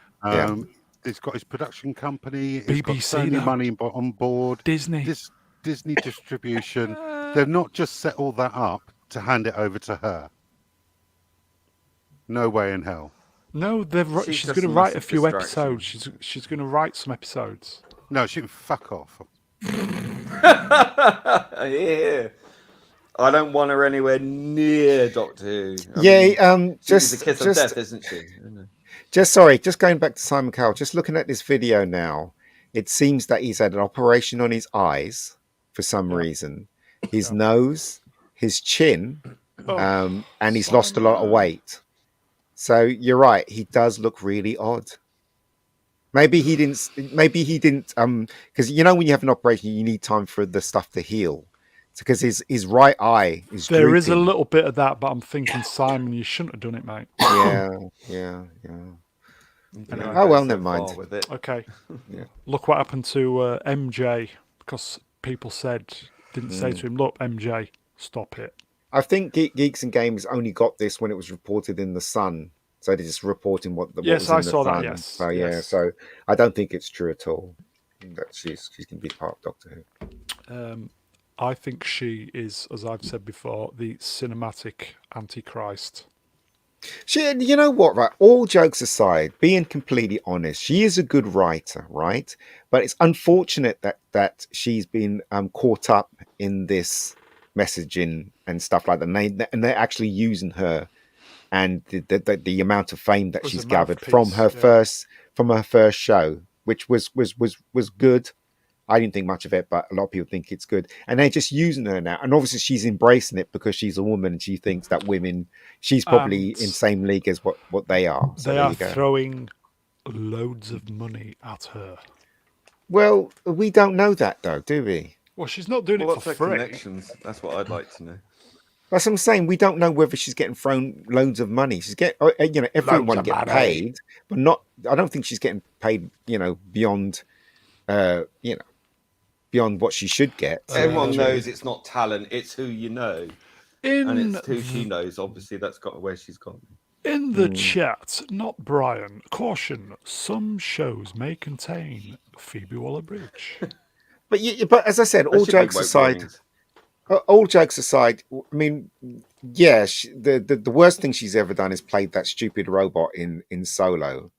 He's got his production company. He's got BBC Sony now. money on board. Disney. Disney distribution. They've not just set all that up to hand it over to her. No way in hell. No, she's going to write a few episodes. She's going to write some episodes. No, she can fuck off. Yeah. I don't want her anywhere near Doctor Who. She's the kiss of death, isn't she? Just going back to Simon Cowell, just looking at this video now, it seems that he's had an operation on his eyes for some reason, his nose, his chin, and he's lost a lot of weight. So you're right, he does look really odd. Maybe he didn't, because when you have an operation, you need time for the stuff to heal. Because his right eye is There drooping. is a little bit of that, but I'm thinking, Simon, you shouldn't have done it, mate. Yeah. Oh, well, never mind. With it. Okay. Look what happened to MJ, because people didn't say to him, look, MJ, stop it. I think Geeks and Games only got this when it was reported in the Sun. So they're just reporting what was in the Sun. I saw that, yes. So, yes. So I don't think it's true at all that she's going to be part of Doctor Who. I think she is, as I've said before, the cinematic Antichrist. You know what, right? All jokes aside, being completely honest, she is a good writer, right? But it's unfortunate that she's been caught up in this messaging and stuff like that. And they're actually using her and the amount of fame that she's gathered from her first show, which was good. I didn't think much of it, but a lot of people think it's good. And they're just using her now. And obviously she's embracing it because she's a woman and she thinks that she's probably in the same league as what they are. So they are throwing loads of money at her. Well, we don't know that though, do we? Well, she's not doing it for free. Connections? That's what I'd like to know. That's what I'm saying. We don't know whether she's getting thrown loads of money. She's everyone gets paid, but not. I don't think she's getting paid. Beyond, beyond what she should get. Everyone knows it's not talent; it's who you know, and it's who she knows. Obviously, that's got where she's gone. In the chat, not Brian. Caution: some shows may contain Phoebe Waller-Bridge. But as I said, all jokes aside. All jokes aside, I mean, yeah, the worst thing she's ever done is played that stupid robot in Solo.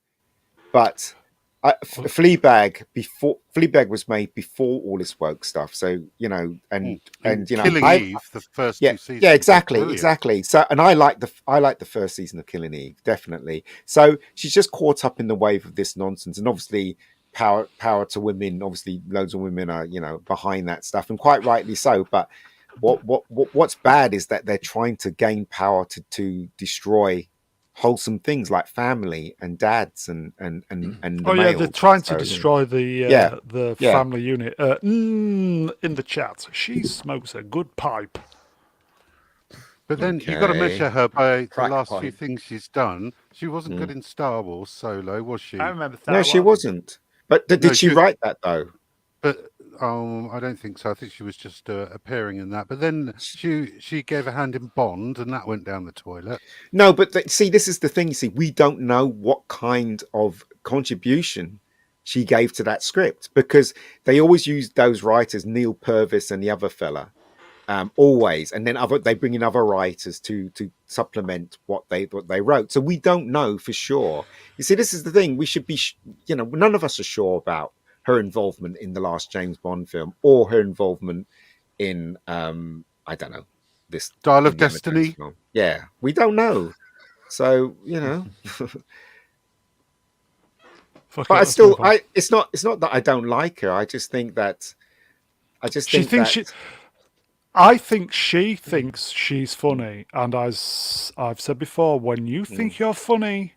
But Fleabag was made before all this woke stuff. So and Killing Eve, the first 2 seasons. Yeah, exactly. So, and I like the first season of Killing Eve, definitely. So she's just caught up in the wave of this nonsense, and obviously. Power to women. Obviously, loads of women are behind that stuff, and quite rightly so. But what's bad is that they're trying to gain power to destroy wholesome things like family and dads and they're trying to destroy the family unit. In the chat, she smokes a good pipe. But then you've got to measure her by the last few things she's done. She wasn't good in Star Wars Solo, was she? I remember that. No, she wasn't. But did she write that though? but I don't think so. I think she was just appearing in that. But then she gave a hand in Bond, and that went down the toilet. No, but see, this is the thing. You see, we don't know what kind of contribution she gave to that script, because they always use those writers, Neil Purvis and the other fella, always, and then they bring in other writers to supplement what they wrote. So we don't know for sure. You see, this is the thing. We should be, none of us are sure about her involvement in the last James Bond film, or her involvement in I don't know, this Dial of Indiana Jones Destiny. film. Yeah, we don't know. So Fuck but it, I let's still, move on. it's not that I don't like her. I just think that She thinks I think she thinks she's funny, and as I've said before, when you think you're funny,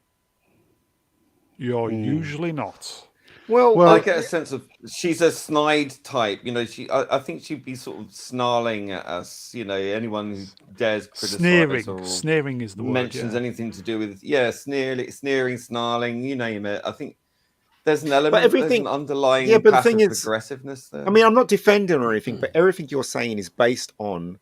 you're usually not. Well, I get a sense of she's a snide type. I think she'd be sort of snarling at us. Anyone who dares criticize or sneering is the word. Mentions anything to do with sneering, snarling. You name it. I think there's an element, there's an underlying but passive the thing is, aggressiveness there. I mean, I'm not defending her or anything, but everything you're saying is based on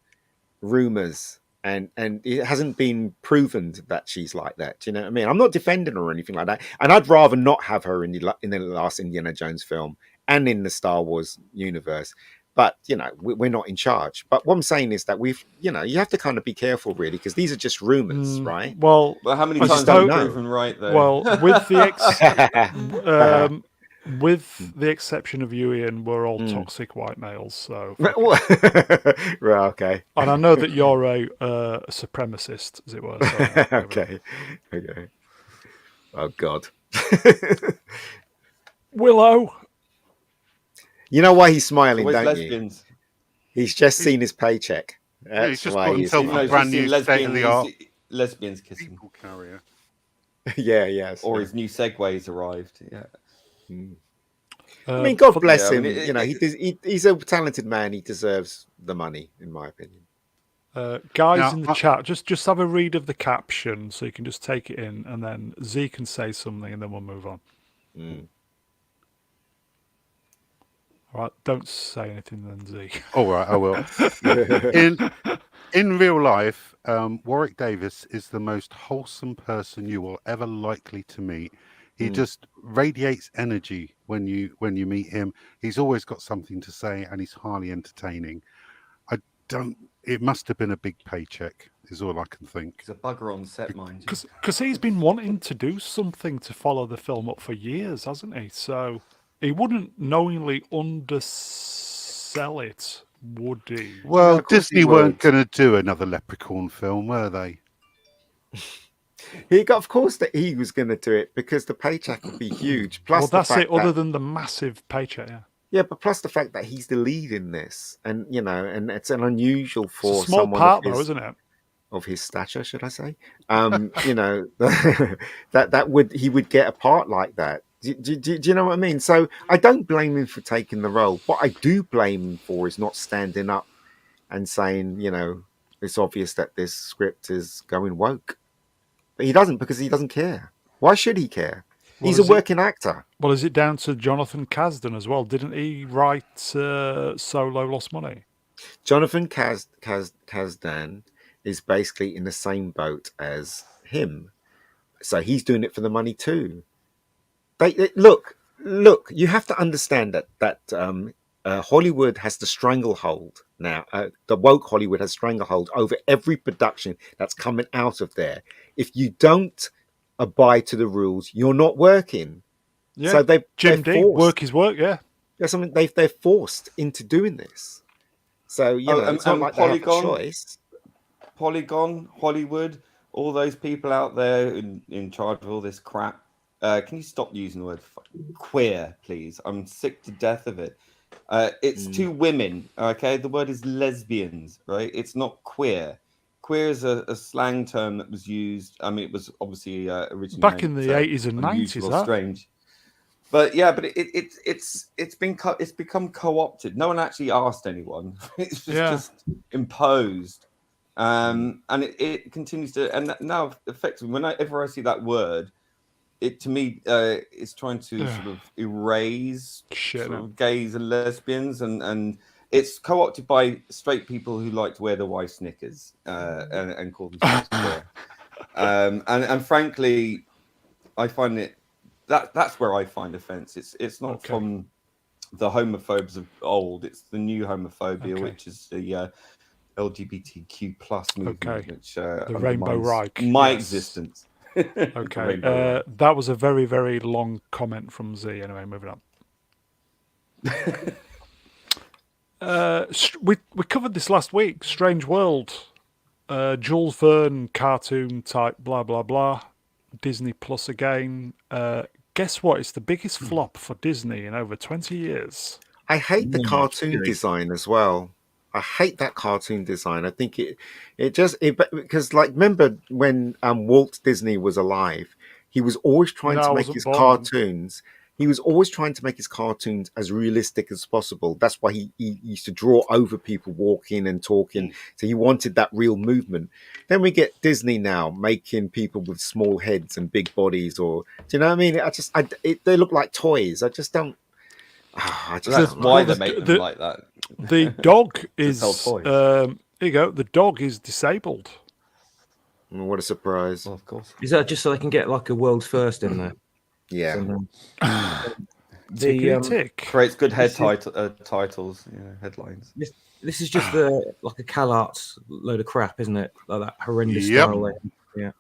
rumors, and it hasn't been proven that she's like that. Do you know what I mean? I'm not defending her or anything like that, and I'd rather not have her in the last Indiana Jones film and in the Star Wars universe. But we're not in charge. But what I'm saying is that you have to kind of be careful, really, because these are just rumors, right? Well, how many times have you proven right, though? Well, with the exception of you, Ian, we're all toxic white males. So right, okay. And I know that you're a supremacist, as it were. So, okay. Oh God. Willow. You know why he's smiling, don't lesbians. you? He's just seen his paycheck. That's he's just why bought himself a brand new state-of-the-art lesbians kissing. people carrier. yeah. Or his new Segway's arrived. Yeah. I mean, God bless him. He's a talented man. He deserves the money, in my opinion. Guys in the chat, just have a read of the caption so you can just take it in, and then Z can say something, and then we'll move on. All right, don't say anything then, Z. All right, I will. In real life, Warwick Davis is the most wholesome person you will ever likely to meet. He just radiates energy when you meet him. He's always got something to say, and he's highly entertaining. It must have been a big paycheck, is all I can think. He's a bugger on set, mind you. Because he's been wanting to do something to follow the film up for years, hasn't he? So he wouldn't knowingly undersell it, would he? Well, Disney weren't going to do another Leprechaun film, were they? Of course that he was going to do it, because the paycheck would be huge. Plus, that's it. Other than the massive paycheck, yeah, but plus the fact that he's the lead in this, and and it's an unusual for it's a small someone part, though, isn't it? Of his stature, should I say? that he would get a part like that. Do you know what I mean? So I don't blame him for taking the role. What I do blame him for is not standing up and saying, it's obvious that this script is going woke. But he doesn't, because he doesn't care. Why should he care? He's a working actor. Well, is it down to Jonathan Kasdan as well? Didn't he write Solo Lost Money? Jonathan Kasdan is basically in the same boat as him. So he's doing it for the money too. Look, you have to understand that Hollywood has the stranglehold now. The woke Hollywood has stranglehold over every production that's coming out of there. If you don't abide to the rules, you're not working. Yeah, so Jim D, work is work. Yeah, something they're forced into doing this. So it's not like Polygon, they have a choice. Polygon, Hollywood, all those people out there in charge of all this crap. Can you stop using the word queer, please? I'm sick to death of it. It's two women, okay? The word is lesbians, right? It's not queer. Queer is a slang term that was used. I mean, it was obviously originally back in the 80s and 90s. Strange, but yeah, but it's become co-opted. No one actually asked anyone. It's just imposed, and it continues to. And now, effectively, whenever I see that word, it to me is trying to sort of erase sort of gays and lesbians, and it's co-opted by straight people who like to wear the white knickers and call themselves queer. And frankly, I find that's where I find offence. It's not from the homophobes of old; it's the new homophobia, which is the LGBTQ plus movement, which the Rainbow Reich, my existence. Okay, that was a very, very long comment from Z. Anyway, moving on. We covered this last week. Strange World, Jules Verne cartoon type, blah blah blah. Disney Plus again. Guess what? It's the biggest flop for Disney in over 20 years. I hate the cartoon design as well. I hate that cartoon design. I think it because like remember when Walt Disney was alive, he was always trying to make his cartoons. He was always trying to make his cartoons as realistic as possible. That's why he used to draw over people walking and talking. So he wanted that real movement. Then we get Disney now making people with small heads and big bodies, or do you know what I mean? They look like toys. I just don't. That's why they make them like that. The dog is. Here you go. The dog is disabled. What a surprise! Well, of course. Is that just so they can get like a world's first in there? Yeah. Tick. Creates good titles, headlines. This is just like a CalArts load of crap, isn't it? Like that horrendous style. Yeah.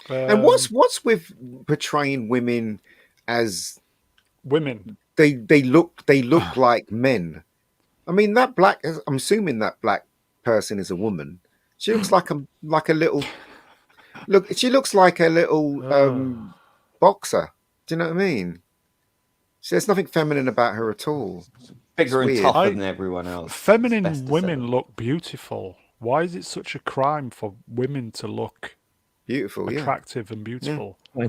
And what's with portraying women as women? They look like men. I mean, I'm assuming that black person is a woman. She looks like a little. Look, she looks like a little boxer. Do you know what I mean? There's nothing feminine about her at all. Bigger and tougher than everyone else. Feminine women look beautiful. Why is it such a crime for women to look beautiful, attractive and beautiful? Yeah.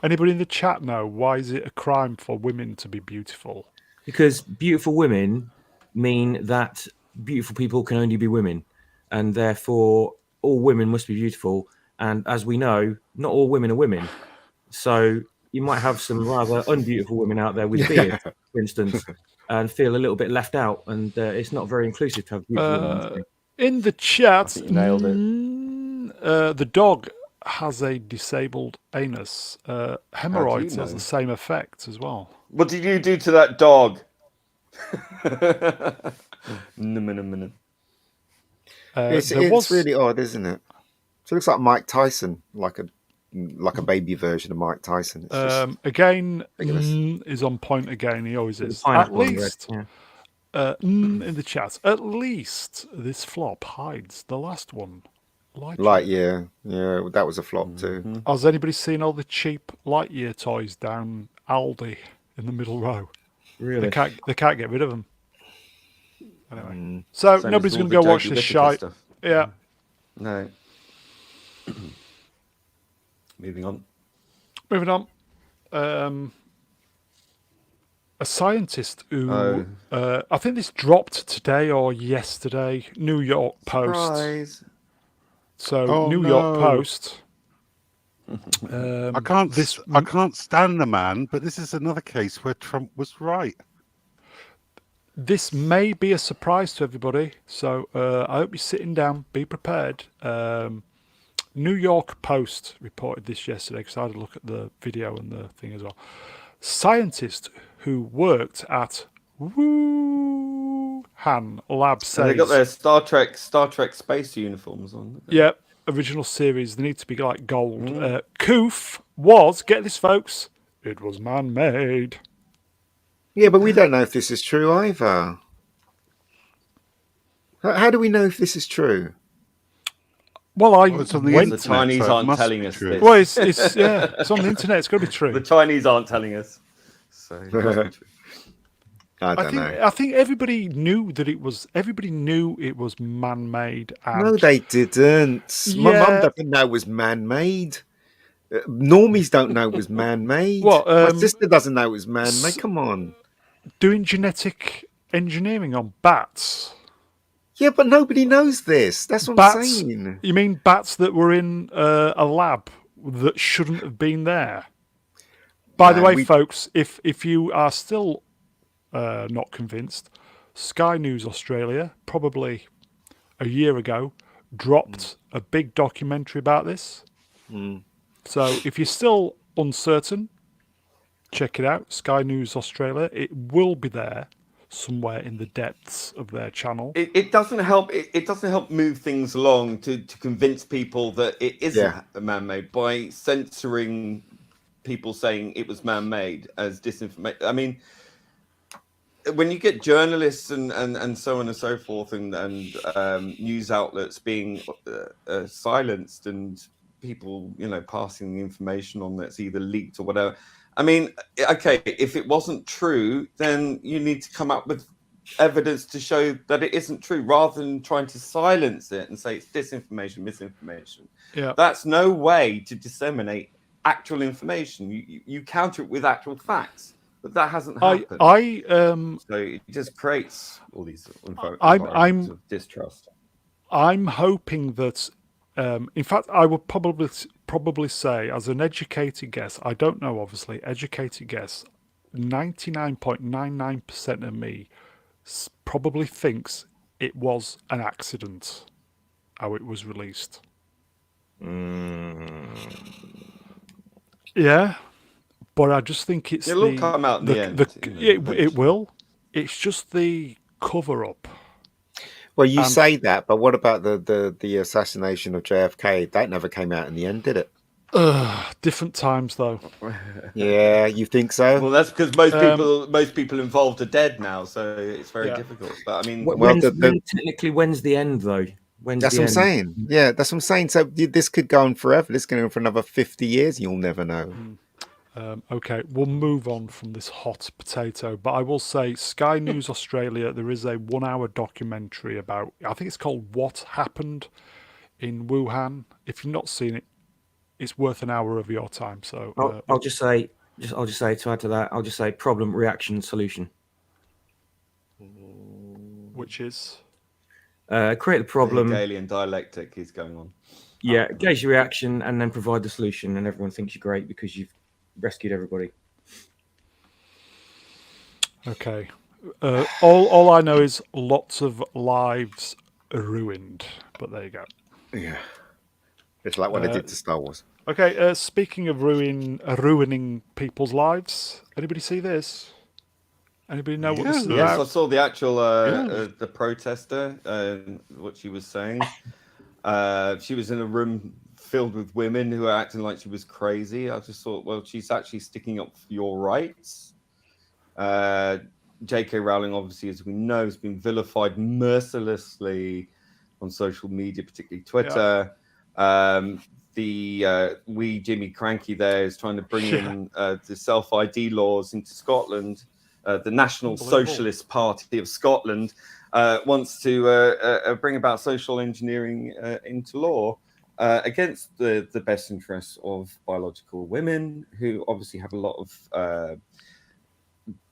Anybody in the chat know why is it a crime for women to be beautiful? Because beautiful women mean that beautiful people can only be women, and therefore all women must be beautiful. And as we know, not all women are women. So you might have some rather unbeautiful women out there with beards, for instance, and feel a little bit left out. And it's not very inclusive to have beautiful women. In the chat, you nailed it. The dog has a disabled anus. Hemorrhoids has the same effect as well. What did you do to that dog? It's really odd, isn't it? So it looks like Mike Tyson, like a baby version of Mike Tyson. Again, is on point again. He always is. At least, in the chat, at least this flop hides the last one. Lightyear. Yeah, that was a flop too. Has anybody seen all the cheap Lightyear toys down Aldi in the middle row? Really? They can't get rid of them. Anyway, so nobody's going to go watch this shite. Stuff. Yeah. No. Moving on. A scientist who I think this dropped today or yesterday. New York Post. Surprise. So New York Post. I can't stand the man, but this is another case where Trump was right. This may be a surprise to everybody, so I hope you're sitting down. Be prepared. New York Post reported this yesterday because I had a look at the video and the thing as well. Scientist who worked at Wuhan lab says they got their Star Trek space uniforms on. Yeah, original series. They need to be like gold. Coof was, get this, folks, it was man-made. Yeah, but we don't know if this is true either. How do we know if this is true? Well, it's on the internet, the Chinese so aren't telling us this. Well, it's it's on the internet. It's got to be true. The Chinese aren't telling us. So it must be true. I don't know. I think everybody knew that it was. Everybody knew it was man-made. And No, they didn't. My mum doesn't know it was man-made. Normies don't know it was man-made. My sister doesn't know it was man-made. Come on. Doing genetic engineering on bats. Yeah, but nobody knows this. That's what I'm saying. You mean bats that were in a lab that shouldn't have been there. By the way, folks, if you are still not convinced, Sky News Australia, probably a year ago, dropped a big documentary about this. So if you're still uncertain, check it out. Sky News Australia. It will be there somewhere in the depths of their channel. It doesn't help. It doesn't help move things along to convince people that it isn't man-made by censoring people saying it was man-made as disinformation. I mean, when you get journalists and so on and so forth and news outlets being silenced and people, passing the information on that's either leaked or whatever. I mean, okay, if it wasn't true, then you need to come up with evidence to show that it isn't true rather than trying to silence it and say it's disinformation, misinformation. Yeah. That's no way to disseminate actual information. You counter it with actual facts. But that hasn't happened. So it just creates all these environments of distrust. I'm hoping that, in fact, I would probably say, as an educated guess, I don't know, obviously, educated guess, 99.99% of me probably thinks it was an accident, how it was released. Yeah. But I just think it's it'll come out in the end. It will. It's just the cover-up. Well, you say that, but what about the assassination of JFK? That never came out in the end, did it? Different times, though. Yeah, you think so? Well, that's because most people involved are dead now, so it's very difficult. But I mean, technically, when's the end, though? That's what I'm saying. Yeah, that's what I'm saying. So this could go on forever. This could go on for another 50 years. You'll never know. Okay, we'll move on from this hot potato, but I will say Sky News Australia, there is a 1-hour documentary about, I think it's called What Happened in Wuhan. If you've not seen it, it's worth an hour of your time. So I'll just say to add to that, I'll just say problem, reaction, solution. Which is? Create the problem. The Hegelian dialectic is going on. Yeah, gauge your reaction and then provide the solution, and everyone thinks you're great because you've rescued everybody. Okay. All I know is lots of lives ruined, but there you go. Yeah. It's like what I did to Star Wars. Okay, speaking of ruining people's lives, anybody see this? Anybody know what this is about? Yes, I saw the actual the protester, what she was saying. She was in a room filled with women who are acting like she was crazy. I just thought, well, she's actually sticking up for your rights. J.K. Rowling, obviously, as we know, has been vilified mercilessly on social media, particularly Twitter. Yeah. The Jimmy Cranky there is trying to bring in the self-ID laws into Scotland. The National Socialist Party of Scotland wants to bring about social engineering into law against the best interests of biological women, who obviously have a lot of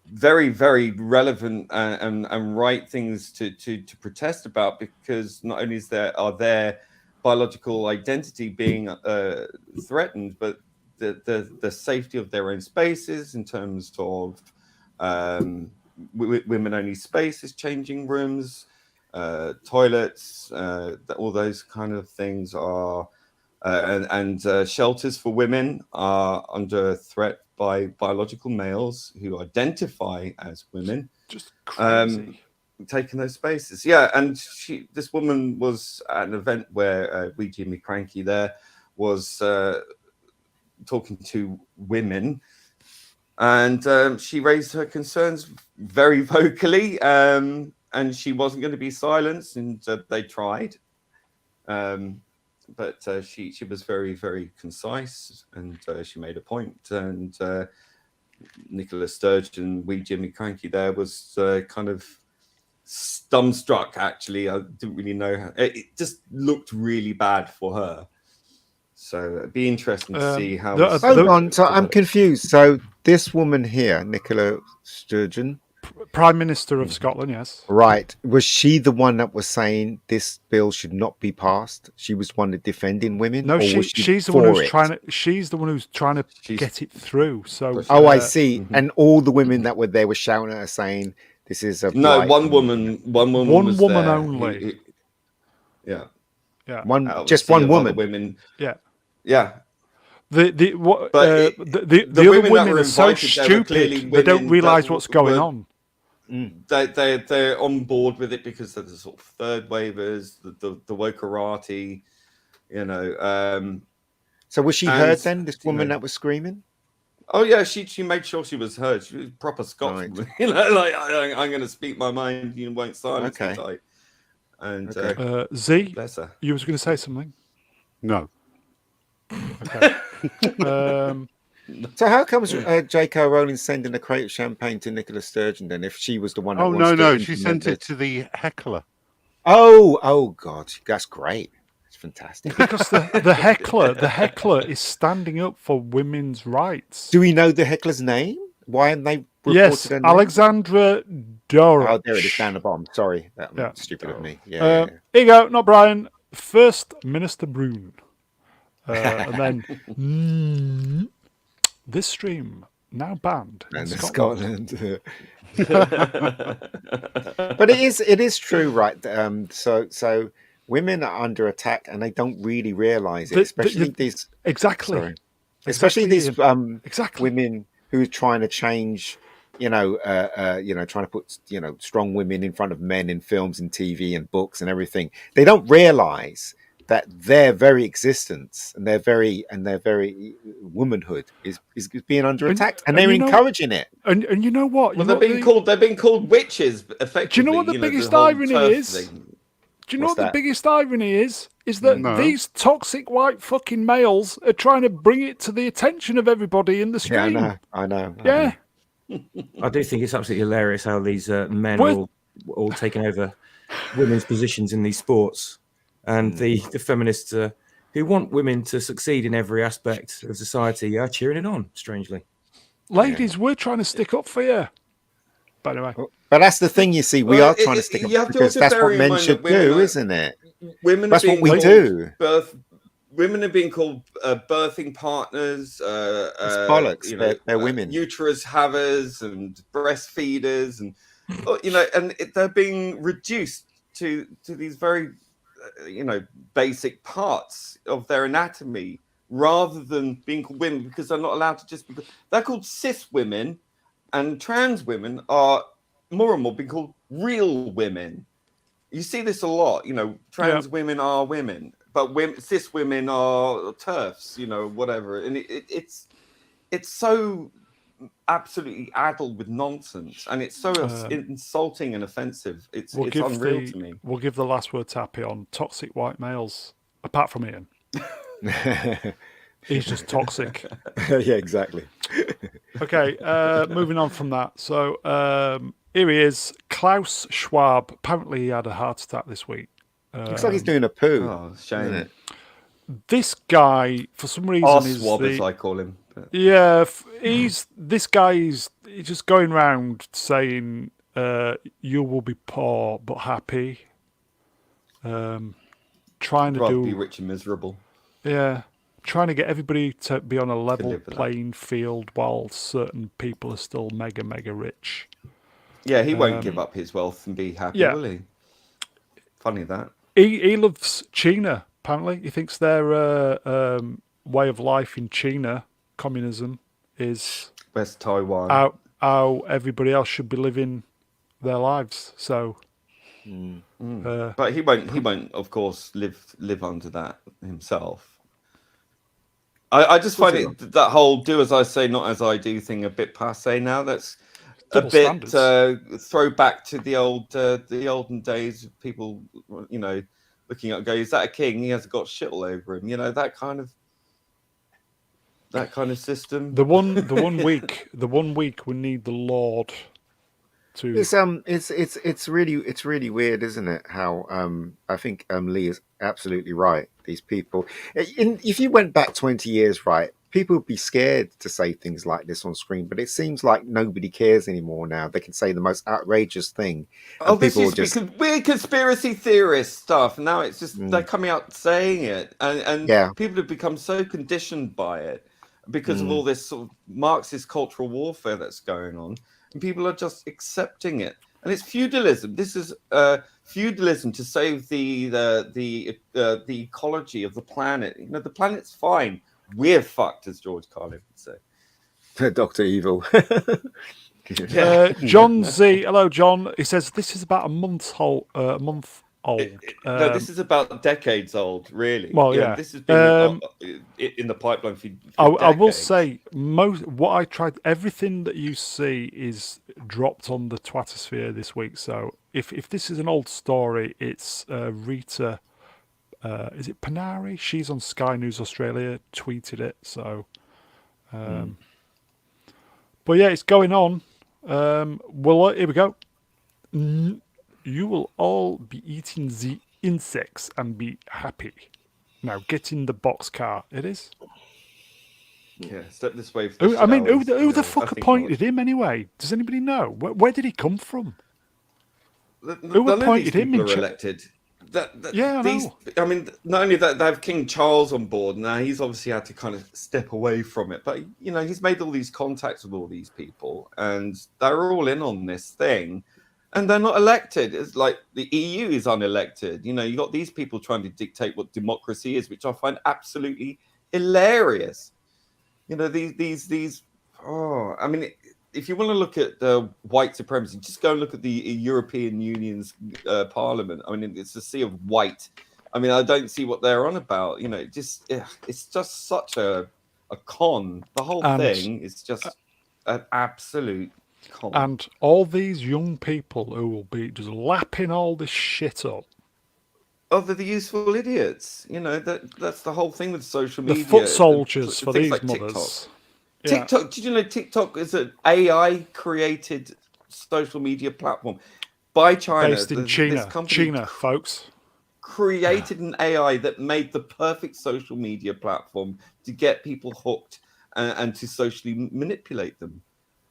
very, very relevant and right things to protest about, because not only are their biological identity being threatened, but the safety of their own spaces in terms of women-only spaces, changing rooms, toilets, all those kind of things are, and shelters for women are under threat by biological males who identify as women. Just crazy. Taking those spaces. Yeah, and this woman was at an event where Jimmy Cranky there was talking to women, and she raised her concerns very vocally, and she wasn't going to be silenced, and they tried, but she was very, very concise, and she made a point, and Nicola Sturgeon, Jimmy Cranky there was kind of dumbstruck. Actually, I didn't really know how. It just looked really bad for her. So it'd be interesting to see how. Hold on, so I'm confused. So this woman here, Nicola Sturgeon, Prime Minister of Scotland, yes. Right. Was she the one that was saying this bill should not be passed? She was one that defending women, No, or was she she's the one for who's it? trying to. She's the one who's trying to She's get it through. So, pushing Oh, I it. see. And all the women that were there were shouting at her saying, "This is a No, blight." one woman one was woman there. only. Yeah, Yeah, One, out of a just sea one of other woman. women. yeah. Yeah, The what? but The the other women that women were are so invited there were clearly stupid they don't women realise that what's going were- on. they're on board with it because of the sort of third waivers, the wokerati, you know. So was she And, heard then? This you woman know- that was screaming. Oh yeah, she made sure she was heard. She was a proper Scotswoman, Right. you know, like I'm going to speak my mind. You won't silence me, Okay. type. And Okay. Z, bless her. you was going to say something. No. Okay. So how comes J.K. Rowling sending a crate of champagne to Nicola Sturgeon then? If she was the one that Oh, wants no. to She implement sent it this? to the heckler. Oh God, that's great. It's fantastic. Because the heckler is standing up for women's rights. Do we know the heckler's name? Why haven't they reported Yes, her name? Alexandra Dorach. Oh, there it is down the bottom. Sorry, that Yeah. stupid of me. Yeah. Here you go, not Brian. First Minister Brune. And then this stream now banned in And Scotland. But it is true, right? So women are under attack and they don't really realize it, especially these Exactly. sorry, especially these Exactly. women who are trying to change. Trying to put strong women in front of men in films and TV and books and everything. They don't realize that their very existence and their very womanhood is being under attack, and they're encouraging it. And you know what? Well, they're being called witches, effectively. Do you know what the biggest whole irony turf is? thing. Do you know What's what that? the biggest irony is? Is that No. these toxic white fucking males are trying to bring it to the attention of everybody in the stream. Yeah, I know. Yeah. I do think it's absolutely hilarious how these men Well- are all taking over women's positions in these sports, and the feminists who want women to succeed in every aspect of society are cheering it on. Strangely, Ladies, we're trying to stick up for you. By the way, But that's the thing, you see, we Well, are trying to stick you up have to because also that's bear what in men mind should that women do, are- isn't it? Women That's are what being we called do. Women are being called birthing partners. It's bollocks. They're women. Uterus havers and breastfeeders, and they're being reduced to these very basic parts of their anatomy, rather than being called women, because they're not allowed to just be. They're called cis women, and trans women are more and more being called real women. You see this a lot, trans women are women, but cis women are TERFs, whatever. And it's so absolutely addled with nonsense, and it's so insulting and offensive. It's unreal to me. We'll give the last word to Happy on toxic white males, apart from Ian. He's just toxic. Yeah, exactly. Okay, moving on from that. So here he is, Klaus Schwab. Apparently he had a heart attack this week. Looks like he's doing a poo. Oh, shame. Isn't it? This guy, for some reason, is Swab, as I call him. But... Yeah, he's just going around saying, "You will be poor but happy." Trying to rather be rich and miserable. Yeah, trying to get everybody to be on a level live with playing field while certain people are still mega rich. Yeah, he won't give up his wealth and be happy, will he? Funny that. He loves China. Apparently, he thinks their way of life in China, communism, is West Taiwan. How everybody else should be living their lives. So, but he won't, of course, live under that himself. I just find that whole "do as I say, not as I do" thing a bit passé now. That's Double a bit standards. throwback to the olden days of people, looking at go, is that a king? He hasn't got shit all over him. That kind of system. The one week we need the Lord to. It's really weird, isn't it? How I think Lee is absolutely right. These people, if you went back 20 years, right, people would be scared to say things like this on screen, but it seems like nobody cares anymore now. They can say the most outrageous thing, Oh, and this people will used to be just weird conspiracy theorist stuff. Now it's just they're mm, coming out saying it, and yeah, people have become so conditioned by it because of mm, all this sort of Marxist cultural warfare that's going on, and people are just accepting it. And it's feudalism. This is feudalism to save the ecology of the planet. You know, the planet's fine. We're fucked, as George Carlin would say. Doctor Evil. Yeah. John Z, hello John. He says this is about a month old. No, this is about decades old, really. Well, You know, yeah. this has been in the pipeline for I will decades. say what I tried. Everything that you see is dropped on the Twattersphere this week. So if this is an old story, it's Rita. Is it Panari? She's on Sky News Australia. Tweeted it. So, but yeah, it's going on. Well, here we go. You will all be eating the insects and be happy. Now get in the boxcar. It is. Yeah, step this way for the I mean, showers, who you the know, fuck I think appointed him anyway? Does anybody know? Where did he come from? Who none of these appointed him people in are elected. Yeah, I These, know. I mean, not only that they have King Charles on board now, he's obviously had to kind of step away from it. But you know, he's made all these contacts with all these people, and they're all in on this thing, and they're not elected. It's like the EU is unelected. You know, you got these people trying to dictate what democracy is, which I find absolutely hilarious. You know, these. Oh, I mean, if you want to look at white supremacy, just go and look at the European Union's parliament. I mean, it's a sea of white. I mean, I don't see what they're on about. You know, it's just such a con. The whole thing is just an absolute con. And all these young people who will be just lapping all this shit up. Oh, they're the useful idiots. You know, that's the whole thing with social The media. foot soldiers for things these like mothers. TikTok. Did you know TikTok is an AI created social media platform by China? Based in China. China, folks. Created an AI that made the perfect social media platform to get people hooked and to socially manipulate them.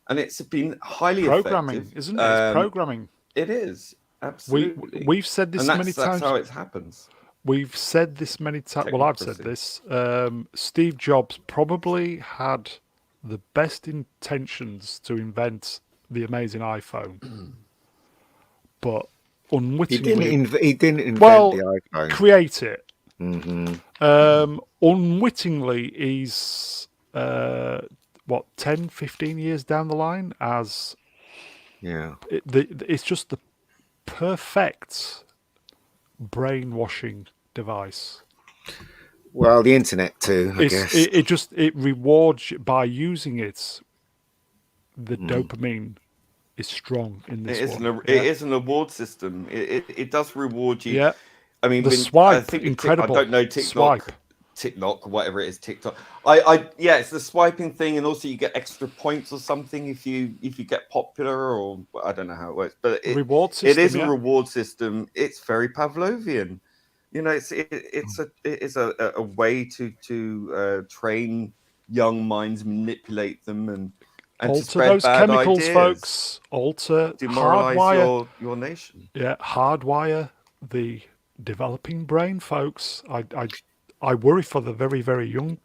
And it's been highly programming, effective. Isn't it? It's programming. It is. Absolutely. We've said this many times. That's how it happens. We've said this many times. Well, I've said this. Steve Jobs probably had the best intentions to invent the amazing iPhone, but unwittingly, he didn't invent the iPhone. Create it. Mm-hmm. Unwittingly, he's 10, 15 years down the line as it's just the perfect brainwashing device. Well, the internet too, I guess. It rewards you by using it. The dopamine is strong in this one. It is an award system. It does reward you. Yeah. I mean, the swipe, I think incredible. I don't know TikTok, whatever it is, TikTok. Yeah, it's the swiping thing, and also you get extra points or something if you get popular, or I don't know how it works, but reward system, it is a reward system. It's very Pavlovian. You know, it's a way to train young minds, manipulate them, and alter to spread those bad chemicals, ideas, folks. Demoralize Hardwire your nation. Yeah, hardwire the developing brain, folks. I worry for the very, very young.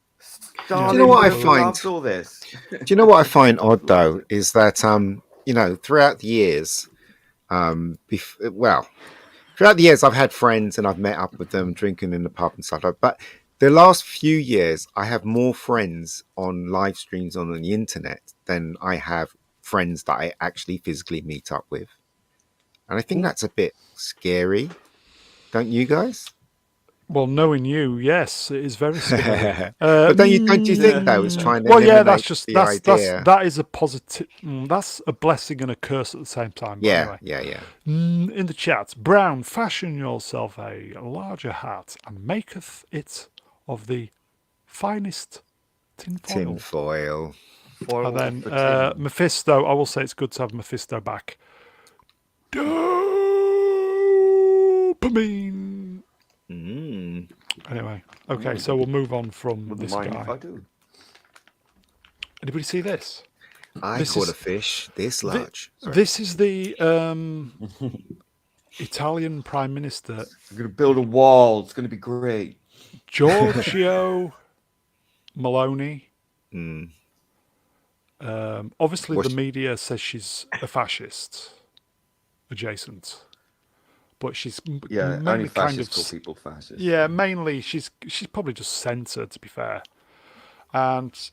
Do you know what I find? All this. Do you know what I find odd though is that you know, throughout the years, throughout the years I've had friends and I've met up with them drinking in the pub and stuff like that. But the last few years I have more friends on live streams on the internet than I have friends that I actually physically meet up with. And I think that's a bit scary. Don't you guys? Well, knowing you, yes, it is very scary. But don't you think though it's trying to that is a positive. That's a blessing and a curse at the same time. Yeah, anyway. yeah. In the chat, Brown, fashion yourself a larger hat and maketh it of the finest tinfoil. And then Mephisto, I will say it's good to have Mephisto back. Dopamine. Anyway, okay, so we'll move on from this guy. If I do. Anybody see this? I This caught is a fish this large. Sorry. this is the Italian Prime Minister I'm going to build a wall. It's going to be great. Giorgio Maloney. Mm. Obviously, Was the media says she's a fascist adjacent, but she's Yeah, only mainly kind of fascists call people fascists. yeah, mainly she's probably just centre, to be fair, and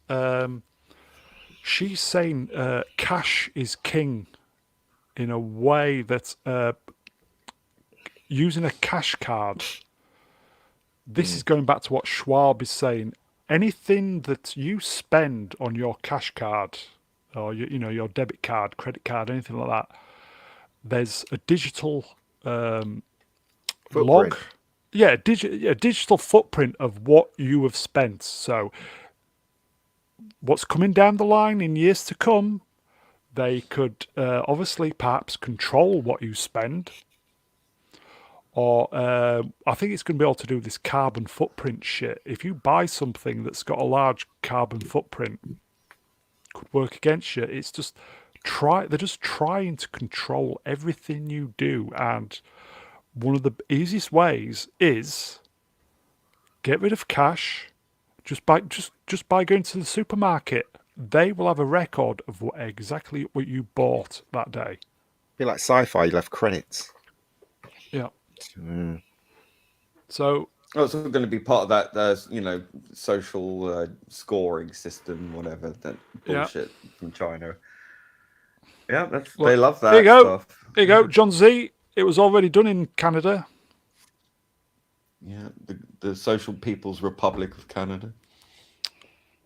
she's saying cash is king in a way that using a cash card. This is going back to what Schwab is saying. Anything that you spend on your cash card or your debit card, credit card, anything like that, there's a digital log. footprint. Yeah, digital footprint of what you have spent. So what's coming down the line in years to come, they could obviously perhaps control what you spend. Or I think it's going to be able to do this carbon footprint shit. If you buy something that's got a large carbon footprint, could work against you. It's just they're just trying to control everything you do, and one of the easiest ways is get rid of cash. Just by going to the supermarket, they will have a record of exactly what you bought that day. Be like sci-fi. You'll have credits. Yeah. Mm. So Oh, it's all going to be part of that, social scoring system, whatever, that bullshit from China. Yeah, they love that here you go. stuff. Here you go, John Z. It was already done in Canada. Yeah, the Social People's Republic of Canada.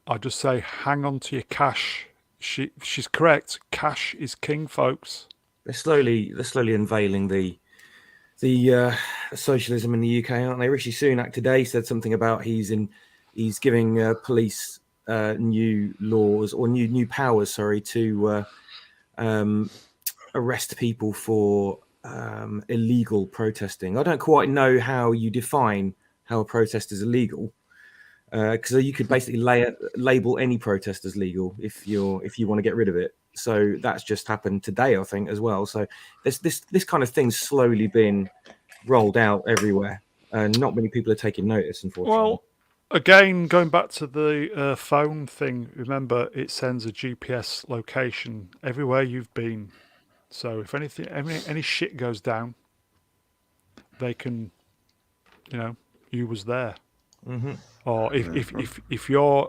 I just say, hang on to your cash. She's correct. Cash is king, folks. They're slowly unveiling the socialism in the UK, aren't they? Rishi Sunak today said something about he's giving police new laws or new powers, to arrest people for illegal protesting. I don't quite know how you define how a protest is illegal, because you could basically label any protest as legal if you want to get rid of it. So that's just happened today, I think, as well. So this kind of thing's slowly been rolled out everywhere, and not many people are taking notice, unfortunately. Well, again, going back to the phone thing, remember it sends a GPS location everywhere you've been. So if anything, any shit goes down, they can, you was there. Mm-hmm. Or if you're,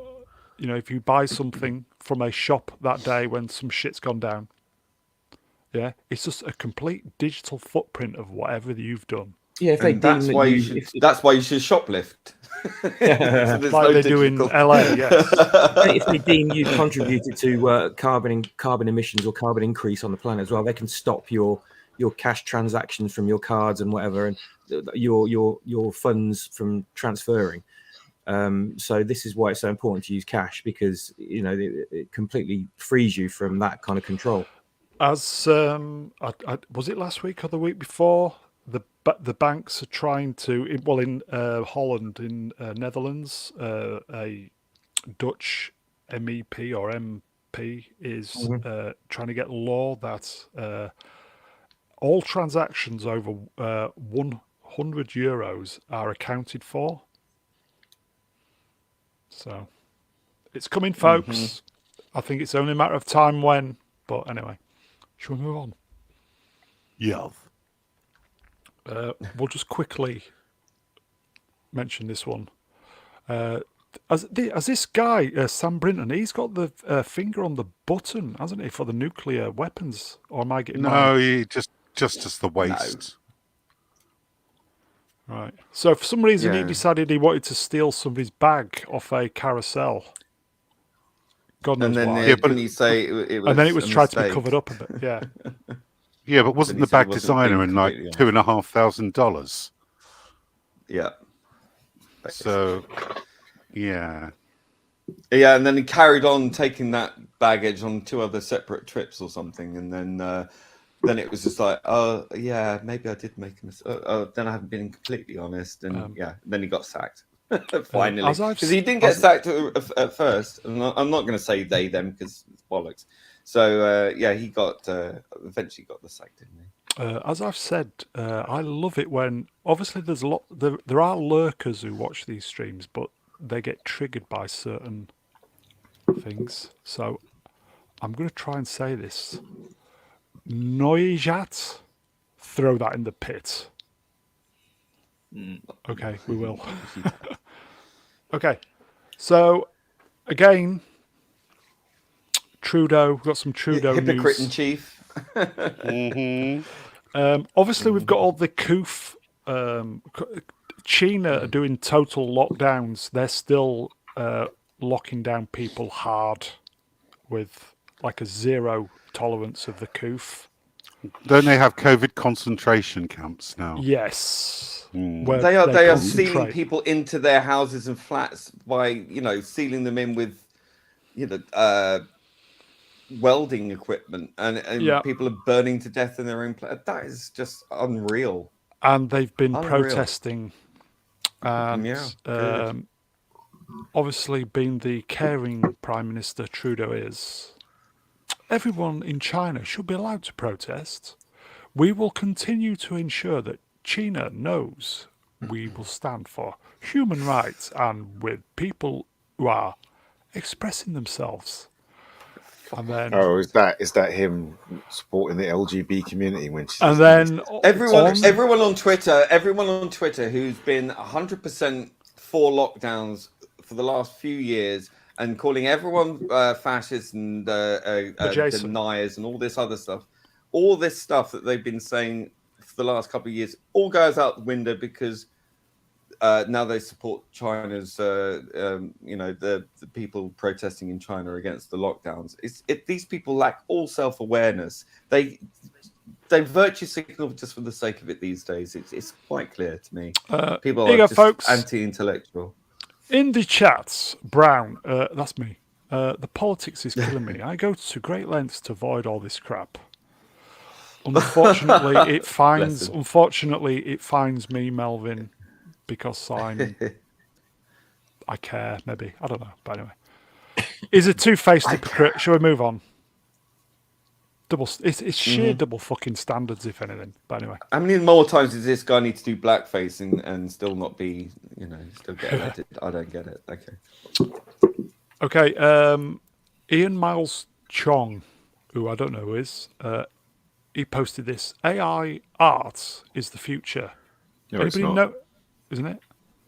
if you buy something from a shop that day when some shit's gone down, yeah, it's just a complete digital footprint of whatever you've done. Yeah, if they deem that's why you should shoplift. So like they do in LA, yes. If they deem you contributed to carbon emissions or carbon increase on the planet as well, they can stop your cash transactions from your cards and whatever, and your funds from transferring. So this is why it's so important to use cash, because it completely frees you from that kind of control. As was it last week or the week before? The banks are trying to, in Holland, in Netherlands, a Dutch MEP or MP is trying to get law that all transactions over 100 euros are accounted for. So it's coming, folks. Mm-hmm. I think it's only a matter of time when. But anyway, shall we move on? Yeah. We'll just quickly mention this one. As this guy, Sam Brinton, he's got the finger on the button, hasn't he, for the nuclear weapons? Or am I getting No, he just as the waste. No. Right. So for some reason he decided he wanted to steal somebody's bag off a carousel. God knows why. Yeah, but he say it was, and then it was tried to be covered up a bit. Yeah. Yeah, but wasn't the bag designer in like $2,500? Yeah. So, yeah. Yeah, and then he carried on taking that baggage on 2 other separate trips or something, and then it was just like, oh yeah, maybe I did make a mistake. Then I haven't been completely honest, and then he got sacked. Finally, because he didn't get sacked at first. I'm not going to say they them because it's bollocks. So yeah, he got eventually got the sack, didn't he? As I've said, I love it when obviously there's a lot. There are lurkers who watch these streams, but they get triggered by certain things. So I'm going to try and say this. Noijat, throw that in the pit. Okay, we will. Okay, so again, Trudeau. We've got some Trudeau Hypocrite news. in chief. Obviously, we've got all the COOF. China are doing total lockdowns. They're still locking down people hard with like a zero tolerance of the COOF. Don't they have COVID concentration camps now? Yes. Mm. They are concentrate. sealing people into their houses and flats by sealing them in with welding equipment, and Yeah. people are burning to death in their own place. That is just unreal. And they've been Unreal. protesting, and Yeah, obviously, being the caring Prime Minister Trudeau is, everyone in China should be allowed to protest. We will continue to ensure that China knows we will stand for human rights and with people who are expressing themselves. And then, is that him supporting the LGBT community when she's and then everyone on Twitter who's been 100% for lockdowns for the last few years and calling everyone fascists and deniers and all this other stuff, all this stuff that they've been saying for the last couple of years, all goes out the window because now they support China's, the people protesting in China against the lockdowns. These people lack all self-awareness. They virtue signal just for the sake of it these days. It's quite clear to me. People are just folks. anti-intellectual. In the chats, Brown, that's me. The politics is killing me. I go to great lengths to avoid all this crap. Unfortunately, it finds me, Melvin, because I care, maybe. I don't know. But anyway. Is a two-faced hypocrite. Shall we move on? It's sheer double fucking standards, if anything. But anyway. How many more times does this guy need to do blackface and still not be, still get elected? I don't get it. Okay. Ian Miles Chong, who I don't know who is, he posted this. AI art is the future. No, anybody it's not. know? Isn't it?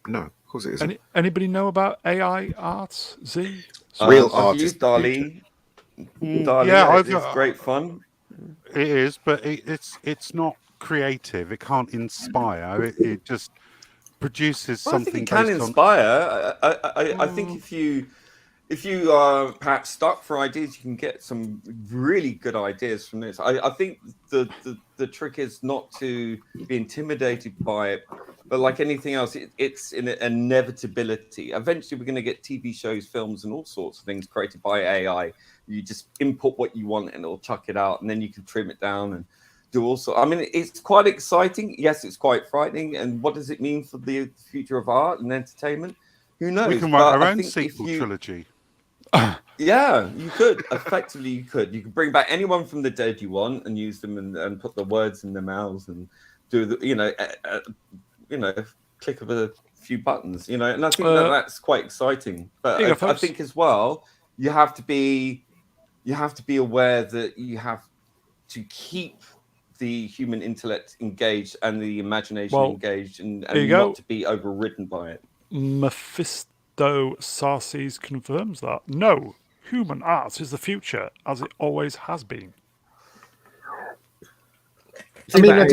No, of course it isn't. Anybody know about AI art? Z? Real I've art used is the DALL-E. DALL-E, Yeah, it's great fun. It is, but it's not creative. It can't inspire. It just produces Well, something. I think it can inspire. I think if you are perhaps stuck for ideas, you can get some really good ideas from this. I think the trick is not to be intimidated by it, but like anything else, it's an inevitability. Eventually, we're going to get TV shows, films, and all sorts of things created by AI. You just input what you want, and it'll chuck it out, and then you can trim it down and do also. I mean, it's quite exciting. Yes, it's quite frightening. And what does it mean for the future of art and entertainment? Who knows? We can write our own sequel trilogy. Yeah, you could. Effectively, you could bring back anyone from the dead you want and use them and put the words in their mouths and do the click of a few buttons, and I think that's quite exciting. But I think as well, you have to be aware that you have to keep the human intellect engaged and the imagination engaged, and not to be overridden by it. Mephisto Sarces confirms that. No, human art is the future, as it always has been. I mean, I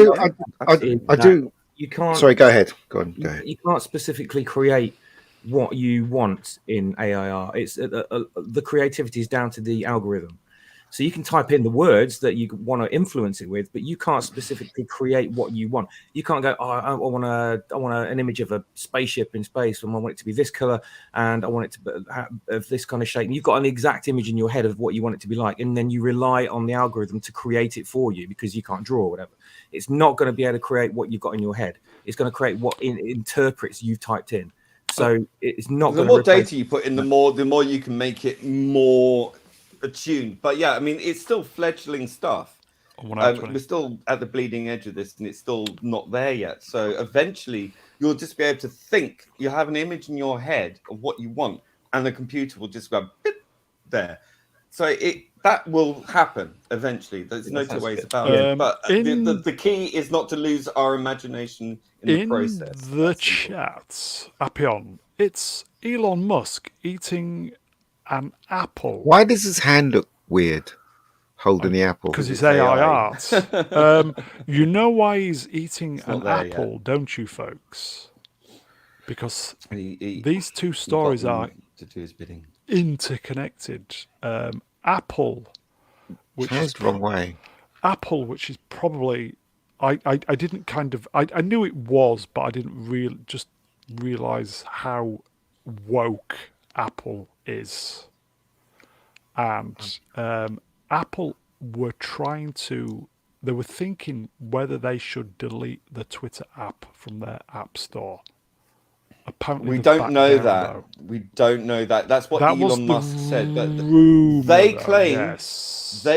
do. You can't. Sorry, go ahead. Go on. You can't specifically create what you want in AIR. It's the creativity is down to the algorithm. So you can type in the words that you want to influence it with, but you can't specifically create what you want. You can't go, I want an image of a spaceship in space, and I want it to be this color, and I want it to have this kind of shape. And you've got an exact image in your head of what you want it to be like, and then you rely on the algorithm to create it for you because you can't draw or whatever. It's not going to be able to create what you've got in your head. It's going to create what interprets you've typed in. So it's not The going more to replace. data you put in, the more you can make it more attuned. But yeah, I mean, it's still fledgling stuff. We're still at the bleeding edge of this, and it's still not there yet. So eventually, you'll just be able to think. You have an image in your head of what you want, and the computer will just go "Bip," there. So that will happen eventually. There's no two ways about it. But the key is not to lose our imagination in the process. In the chat, Appion, it's Elon Musk eating an apple. Why does his hand look weird? Holding the apple. Because it's AI art. You know why he's eating an apple, don't you, folks? Because these two stories are to do his bidding. Interconnected. Apple, which is the wrong way. Apple, which is probably I didn't kind of I knew it was, but I didn't just realize how woke Apple is. And Apple were they were thinking whether they should delete the Twitter app from their app store. Apparently we don't know that. Though. We don't know that. That's what Elon Musk said. But they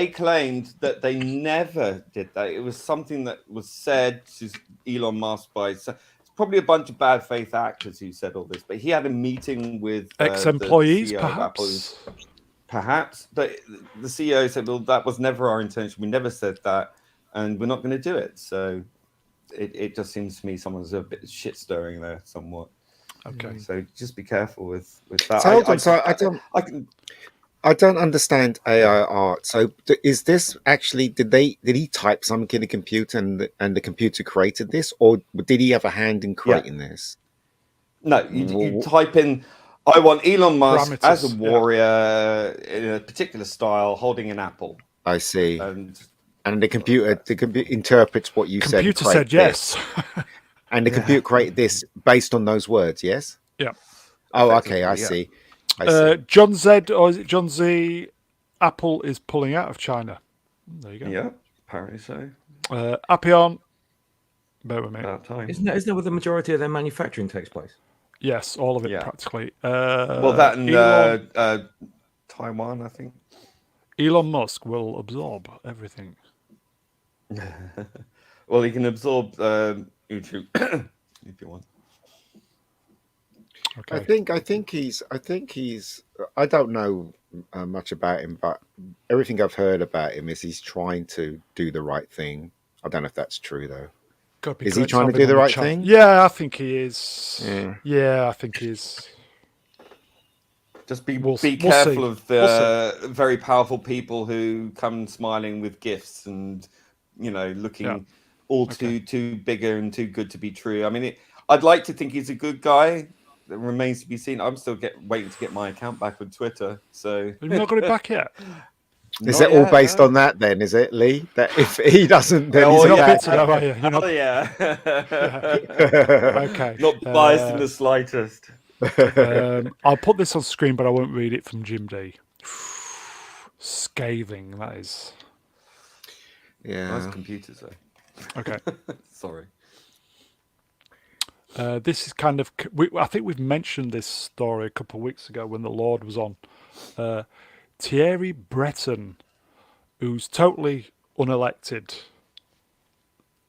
claimed that they never did that. It was something that was said to Elon Musk by it's probably a bunch of bad faith actors who said all this. But he had a meeting with ex-employees, the CEO of Apple. Perhaps, but the CEO said, "Well, that was never our intention. We never said that, and we're not going to do it." So it just seems to me someone's a bit shit stirring there somewhat. Okay, so just be careful with that. So hold on, I don't understand AI art. So is this actually did he type something in the computer and the computer created this, or did he have a hand in creating this? No, you type in. I want Elon Musk as a warrior in a particular style, holding an apple. I see. And the computer interprets what you said. The computer said yes. And the computer created this based on those words, yes? Yeah. Oh, okay, I see. John Z, or is it John Z? Apple is pulling out of China. There you go. Yeah, apparently so. Appion, bear with me. About time. Isn't that where the majority of their manufacturing takes place? Yes, all of it practically. Well, that and Taiwan, I think. Elon Musk will absorb everything. Well, he can absorb YouTube if you want. Okay. I think he's. I don't know much about him, but everything I've heard about him is he's trying to do the right thing. I don't know if that's true though. Is he trying to do the right thing? Yeah, I think he is. Yeah, I think he is. Just be careful of the very powerful people who come smiling with gifts and looking too bigger and too good to be true. I mean, I'd like to think he's a good guy. That remains to be seen. I'm still waiting to get my account back on Twitter. So you've not got it back yet. Is it all based on that then? Is it, Lee? That if he doesn't, then he's not bitter, though, are you? You're not... Okay. Not biased in the slightest. I'll put this on screen, but I won't read it from Jim D. Scathing, that is. Yeah. Nice computers, though. Okay. Sorry. This is kind of... I think we've mentioned this story a couple of weeks ago when the Lord was on. Thierry Breton, who's totally unelected,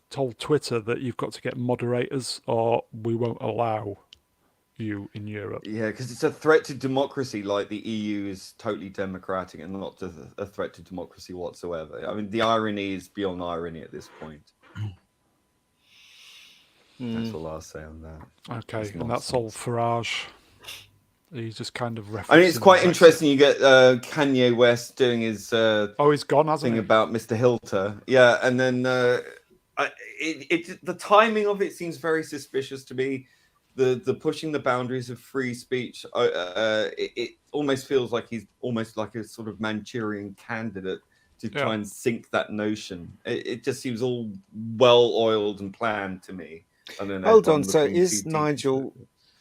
told Twitter that you've got to get moderators or we won't allow you in Europe. Yeah, because it's a threat to democracy, like the EU is totally democratic and not a threat to democracy whatsoever. I mean, the irony is beyond irony at this point. That's all I'll say on that. Okay, and that's all Farage. He's just kind of referencing. I mean, it's quite interesting. You get Kanye West doing his he's gone, hasn't thing he? About Mr. Hilter. Yeah, and then the timing of it seems very suspicious to me. The pushing the boundaries of free speech. It almost feels like he's almost like a sort of Manchurian candidate to try and sink that notion. It just seems all well oiled and planned to me. I don't know. Hold on. So is Nigel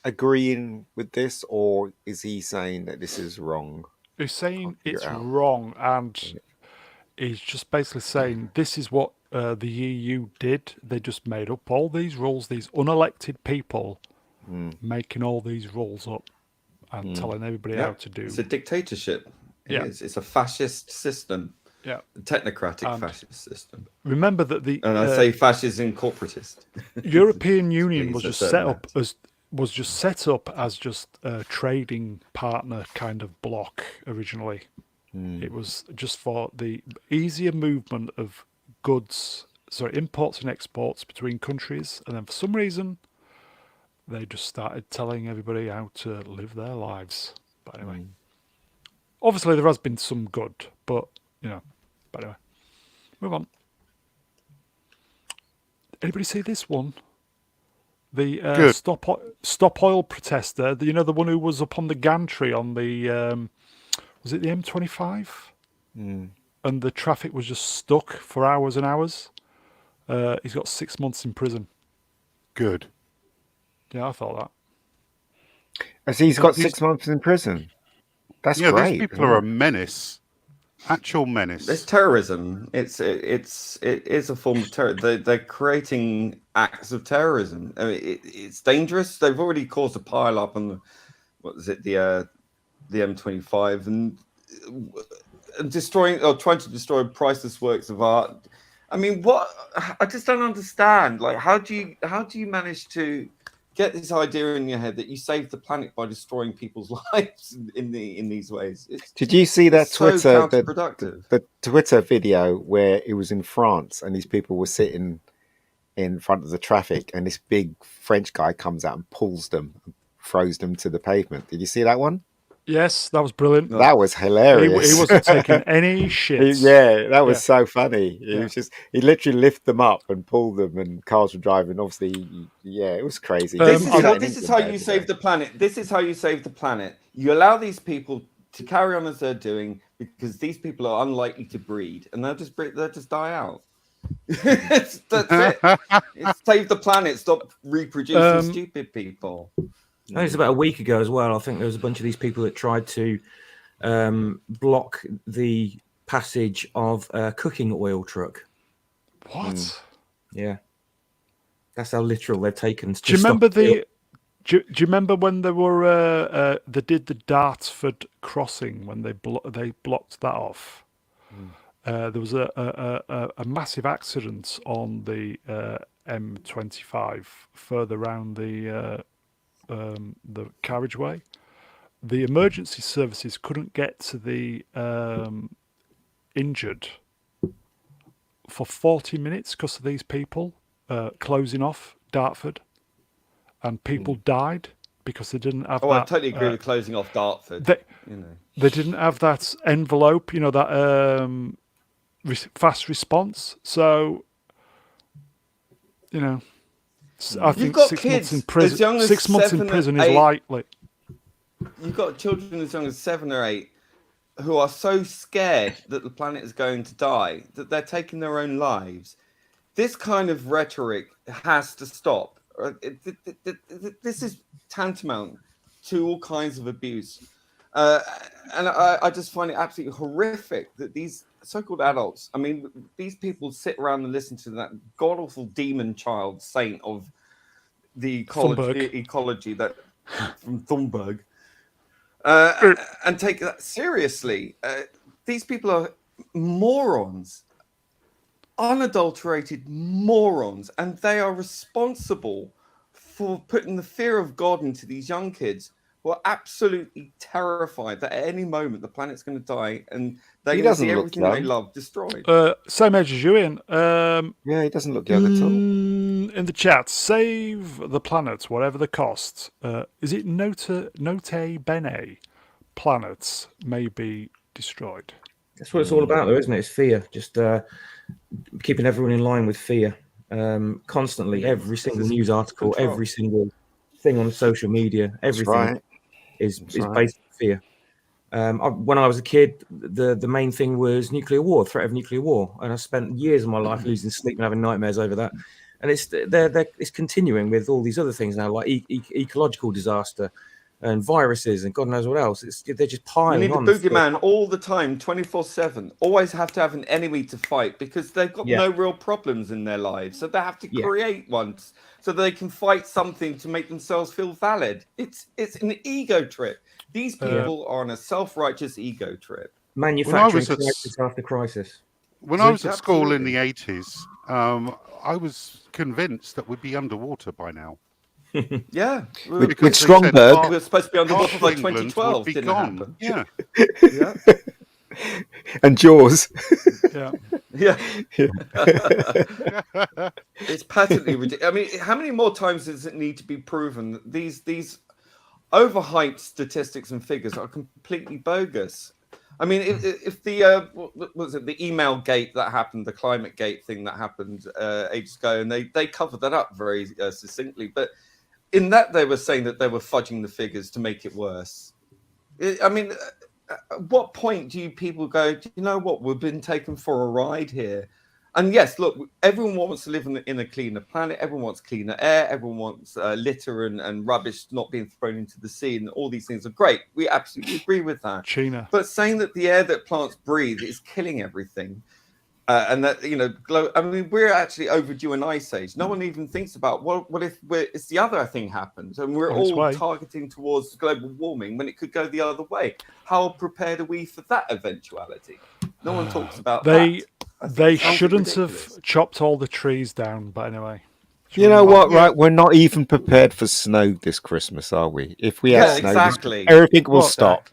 agreeing with this, or is he saying that this is wrong? He's saying it's wrong, and he's just basically saying this is what the EU did. They just made up all these rules. These unelected people making all these rules up and telling everybody how to do. It's a dictatorship. Yeah. It's a fascist system. Yeah. A technocratic And fascist system. remember that the And I say fascist and corporatist. European Union Please, was just that's set certain up as just a trading partner kind of bloc originally. It was just for the easier movement of goods, imports and exports between countries, and then for some reason they just started telling everybody how to live their lives. But anyway, obviously there has been some good, but but anyway, move on. Anybody see this one? The Good. stop oil protester, the one who was up on the gantry on the was it the M25, and the traffic was just stuck for hours and hours. He's got 6 months in prison. Good. Yeah, I thought that. So he's got 6 months in prison. That's great. These people are a menace. Actual menace. It's terrorism. It is a form of terror. They're creating acts of terrorism. I mean, it's dangerous. They've already caused a pile up on the M25 and destroying or trying to destroy priceless works of art. I mean, what? I just don't understand. Like, how do you manage to get this idea in your head that you save the planet by destroying people's lives in these ways? Did you see that so Twitter counterproductive. the Twitter video where it was in France and these people were sitting in front of the traffic and this big French guy comes out and pulls them and throws them to the pavement? Did you see that one? Yes, that was brilliant. That was hilarious. He wasn't taking any shit. That was so funny. He literally lifted them up and pulled them, and cars were driving. Obviously, it was crazy. This is how you save the planet. This is how you save the planet. You allow these people to carry on as they're doing because these people are unlikely to breed, and they'll just die out. That's it. It's save the planet. Stop reproducing stupid people. I think it's about a week ago as well. I think there was a bunch of these people that tried to block the passage of a cooking oil truck. What? Yeah, that's how literal they've taken. Do you remember Do you remember when they were they did the Dartford crossing when they blocked that off? There was a massive accident on the M25 further around the carriageway. The emergency services couldn't get to the injured for 40 minutes because of these people closing off Dartford, and people died because they didn't have. I totally agree with closing off Dartford. They didn't have that envelope, that fast response. So, I think 6 months in prison. 6 months in prison is lightly. You've got children as young as 7 or 8 who are so scared that the planet is going to die that they're taking their own lives. This kind of rhetoric has to stop. This is tantamount to all kinds of abuse. And I just find it absolutely horrific that these so-called adults, I mean, these people sit around and listen to that god-awful demon child saint of the ecology that from Thunberg, and take that seriously. These people are morons, unadulterated morons, and they are responsible for putting the fear of God into these young kids who are absolutely terrified that at any moment the planet's going to die and they're going to see everything they love destroyed. Same age as you, Ian. He doesn't look young at all. In the chat, save the planet, whatever the cost. Is it note bene? Planets may be destroyed. That's what it's all about, though, isn't it? It's fear. Just keeping everyone in line with fear. Constantly, every single news article, every single thing on social media, everything is based on fear. When I was a kid, the main thing was nuclear war, threat of nuclear war, and I spent years of my life losing sleep and having nightmares over that. And it's continuing with all these other things now, like ecological disaster, and viruses and God knows what else. They're just You piling need a on. boogeyman all the time, 24/7. Always have to have an enemy to fight because they've got no real problems in their lives. So they have to create ones so they can fight something to make themselves feel valid. It's an ego trip. These people are on a self-righteous ego trip. Manufacturing crisis after crisis. When I was at school in the 80s, I was convinced that we'd be underwater by now. Yeah, with Stromberg, we were supposed to be underwater by England 2012. would be Didn't gone. happen. Yeah, Yeah, and Jaws. Yeah. yeah. It's patently ridiculous. I mean, how many more times does it need to be proven that these overhyped statistics and figures are completely bogus? I mean, if the what was it, the email gate that happened, the climate gate thing that happened ages ago, and they covered that up very succinctly, but in that they were saying that they were fudging the figures to make it worse. I mean, at what point do you people go, do you know what, we've been taken for a ride here? And yes, look, everyone wants to live in a cleaner planet. Everyone wants cleaner air. Everyone wants litter and rubbish not being thrown into the sea. And all these things are great. We absolutely agree with that. China. But saying that the air that plants breathe is killing everything, and that, you know, I mean, we're actually overdue an ice age. No one even thinks about what if it's the other thing happens and we're all targeting towards global warming when it could go the other way. How prepared are we for that eventuality? No one talks about that. They shouldn't have chopped all the trees down, but anyway. You know what, right? We're not even prepared for snow this Christmas, are we? If we have snow, everything will stop.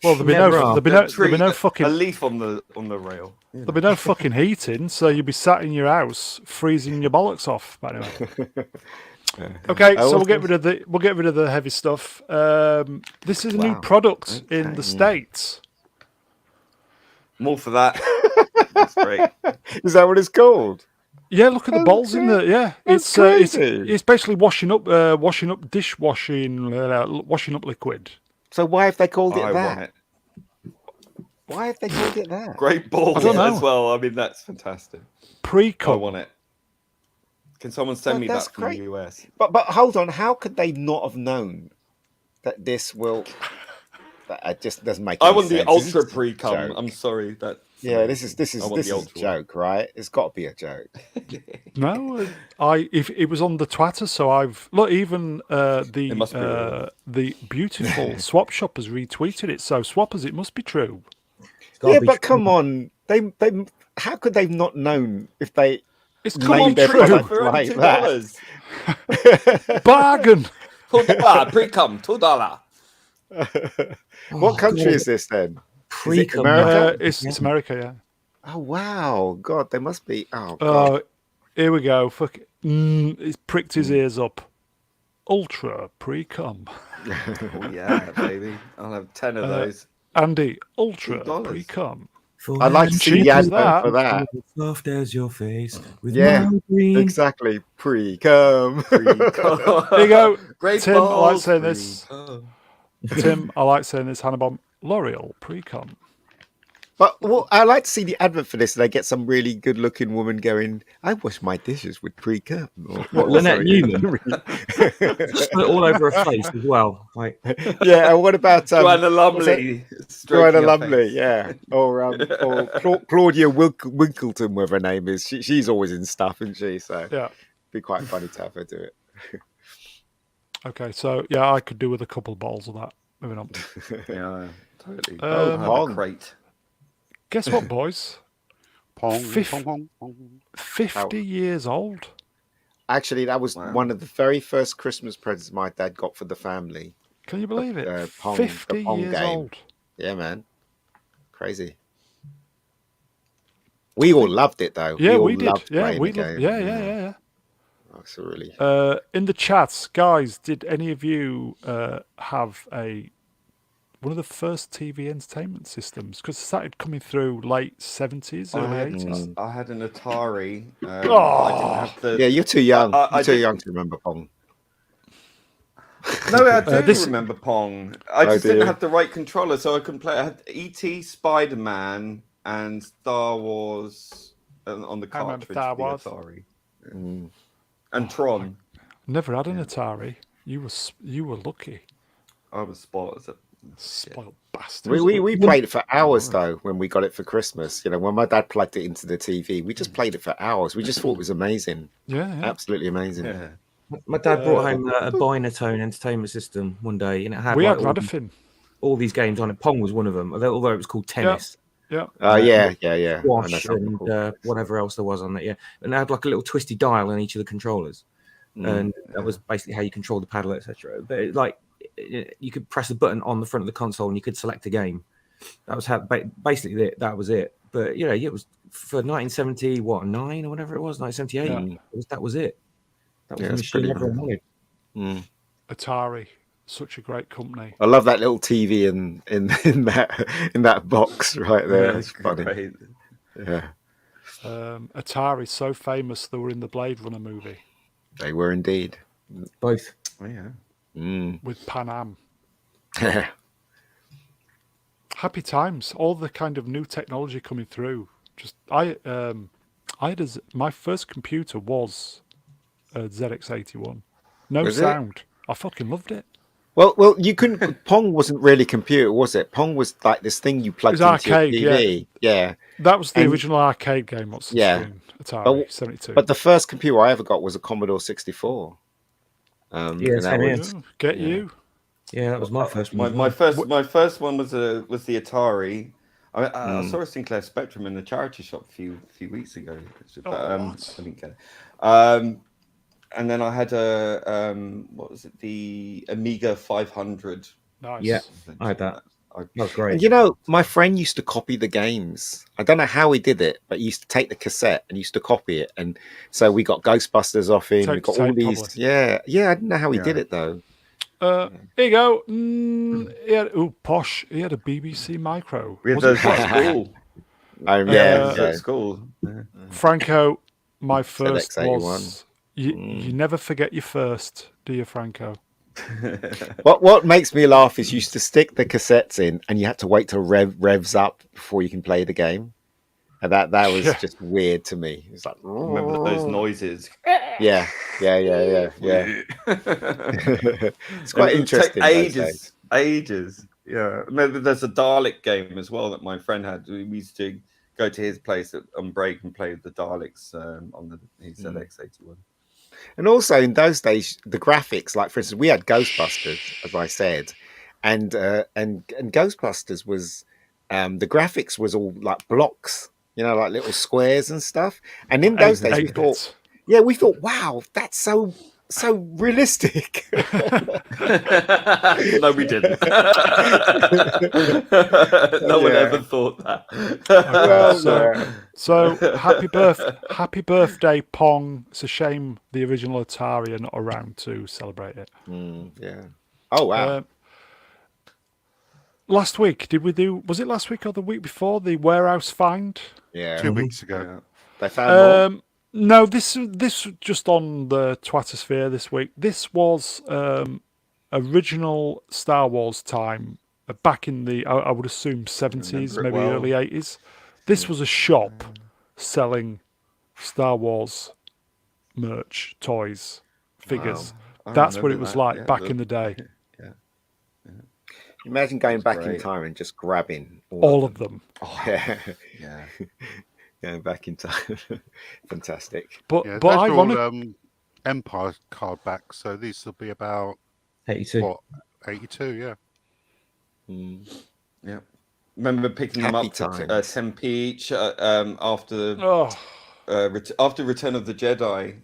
Well, there'll be no fucking a leaf on the rail. There'll be no fucking heating, so you'll be sat in your house freezing your bollocks off. But anyway. Okay, so we'll get rid of the heavy stuff. This is a new product in the States. More for that. That's great. Is that what it's called? Yeah, look at the bowls in there. Yeah, it's basically washing up dishwashing, washing up liquid. So why have they called it that? Why have they called it that? Great balls as well. I mean, that's fantastic. Pre-cum. I want it. Can someone send me that from the US? But hold on, how could they not have known that this will? That just doesn't make. I want the ultra pre-cum. I'm sorry that. Yeah, this is a joke, right? It's got to be a joke. No, if it was on the Twitter, so I've even the beautiful Swap Shop has retweeted it. So Swappers, it must be true. Yeah, but come on, they how could they not known if they? It's come on their true like that? Bargain. $2 pre-cum, $2. What country is this then? Is it America? It's America, yeah. Oh wow, God, they must be. Oh, God. Here we go. Fuck it. He's pricked his ears up. Ultra pre-cum. Oh yeah, baby. I'll have 10 of those. Andy, ultra pre-cum. I'd like to see the advert for that. Soft as your face. With exactly. Pre-cum. There you go. Great Tim, balls, I like saying this. Tim, I like saying this. Hannah L'Oreal pre-cum. But I like to see the advert for this. They get some really good-looking woman going, "I wash my dishes with pre-cum." Lynette Newman. Just put it all over her face as well. Like, yeah. And what about Joanna Lumley? Joanna Lumley, yeah. Or Claudia Winkleton, whatever her name is. She's always in stuff, isn't she? So yeah, be quite funny to have her do it. Okay, so yeah, I could do with a couple balls of that. Moving on. Yeah, totally. Great. Guess what, boys? Pong, 50 years old. Actually, that was one of the very first Christmas presents my dad got for the family. Can you believe it? 50 years old. Yeah, man. Crazy. We all loved it, though. Yeah, we did. Yeah, we loved. Yeah. That's really. In the chats, guys, did any of you have one of the first TV entertainment systems? Because it started coming through late 70s, early 80s. I had an Atari. I didn't have the... Yeah, you're too young. You're too young to remember Pong. No, I do remember Pong. I just didn't have the right controller, so I couldn't play. I had E.T., Spider-Man, and Star Wars on the cartridge for the Atari. And Tron. Never had an Atari. You were lucky. I was spoiled as a shit. Spoiled bastard. We played it for hours though when we got it for Christmas. You know, when my dad plugged it into the TV, we just played it for hours. We just thought it was amazing. Yeah. Absolutely amazing. Yeah. My dad brought home a Binatone entertainment system one day, and it had We like had Radifin. all these games on it. Pong was one of them, although it was called tennis. Yeah. Yeah. Squash and whatever else there was on it, and it had like a little twisty dial on each of the controllers, and that was basically how you control the paddle, etc. But you could press a button on the front of the console and you could select a game. That was how basically that was it. But it was for 1979 or whatever it was, 1978. That was it. That was the machine everyone wanted. Atari, such a great company. I love that little TV in that box right there. It's funny. Great. Yeah, Atari so famous they were in the Blade Runner movie they were indeed. Both. Oh, yeah. with Pan Am. Happy times. All the kind of new technology coming through. Just I had my first computer was a ZX81. No Was it? sound. I fucking loved it. Well, you couldn't. Pong wasn't really a computer, was it? Pong was like this thing you plugged It was into arcade, your TV. Yeah. That was the And- original arcade game. What's the Yeah. screen? Atari 72. But the first computer I ever got was a Commodore 64. Yeah, and that same here. was, Get you. Yeah, that was my first one. My first one was the Atari. I saw a Sinclair Spectrum in the charity shop a few weeks ago, but I didn't get it. And then I had what was it? The Amiga 500. Nice. Yeah, I had that. That was great. and my friend used to copy the games. I don't know how he did it, but he used to take the cassette and used to copy it. And so we got Ghostbusters off him. We got all Tape, these. probably. Yeah. I don't know how he did it though. Here you go. He had, posh. He had a BBC Micro. We had Was those it at school. Yeah. At school. Franco, my first ZX81. was. You never forget your first, do you, Franco? What makes me laugh is you used to stick the cassettes in, and you had to wait till revs up before you can play the game, and that was just weird to me. It was like, Remember those noises? yeah. It's quite interesting. Take ages. Yeah. Remember, there's a Dalek game as well that my friend had. We used to go to his place on break and play with the Daleks on his ZX81. And also in those days, the graphics, like for instance, we had Ghostbusters, as I said, and Ghostbusters was the graphics was all like blocks, like little squares and stuff. And in those days, we thought, wow, that's so realistic. No, we didn't. No one ever thought that. So happy birthday, Pong. It's a shame the original Atari are not around to celebrate it. Yeah. Oh wow. Last week, was it last week or the week before, the warehouse find? Yeah. 2 weeks ago. They found more? No, this just on the Twattersphere this week. This was original Star Wars time, back in the I would assume 70s, maybe early 80s. This was a shop selling Star Wars merch, toys, figures. Wow. That's what it was like back in the day. Imagine going back in time and just grabbing all of them. Yeah. Going back in time. Fantastic. But Yeah, I those want are all Empire card backs, so these will be about 82. what, 82, yeah. Yeah. Remember picking them Happy up for times. 10p each after Return of the Jedi. I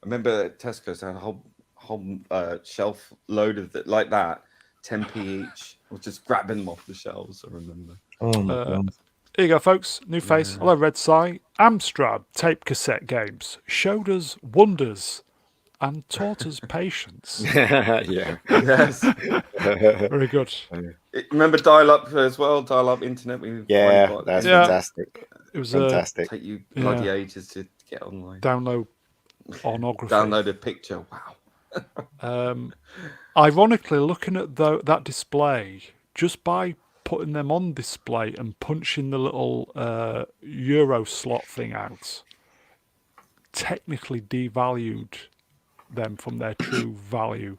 remember Tesco's had a whole shelf load of it like that, 10p each. I was just grabbing them off the shelves, I remember. Oh my God. Here you go, folks. New face. Hello, Red Sai. Amstrad tape cassette games showed us wonders and taught us patience. Yeah. Yes. Very good. Remember dial-up as well? Dial-up internet. Yeah, that's fantastic. It was Fantastic. Take you bloody ages to get online. download pornography. Download a picture. Wow. Ironically, looking at that display, just by putting them on display and punching the little Euro slot thing out, technically devalued them from their true value.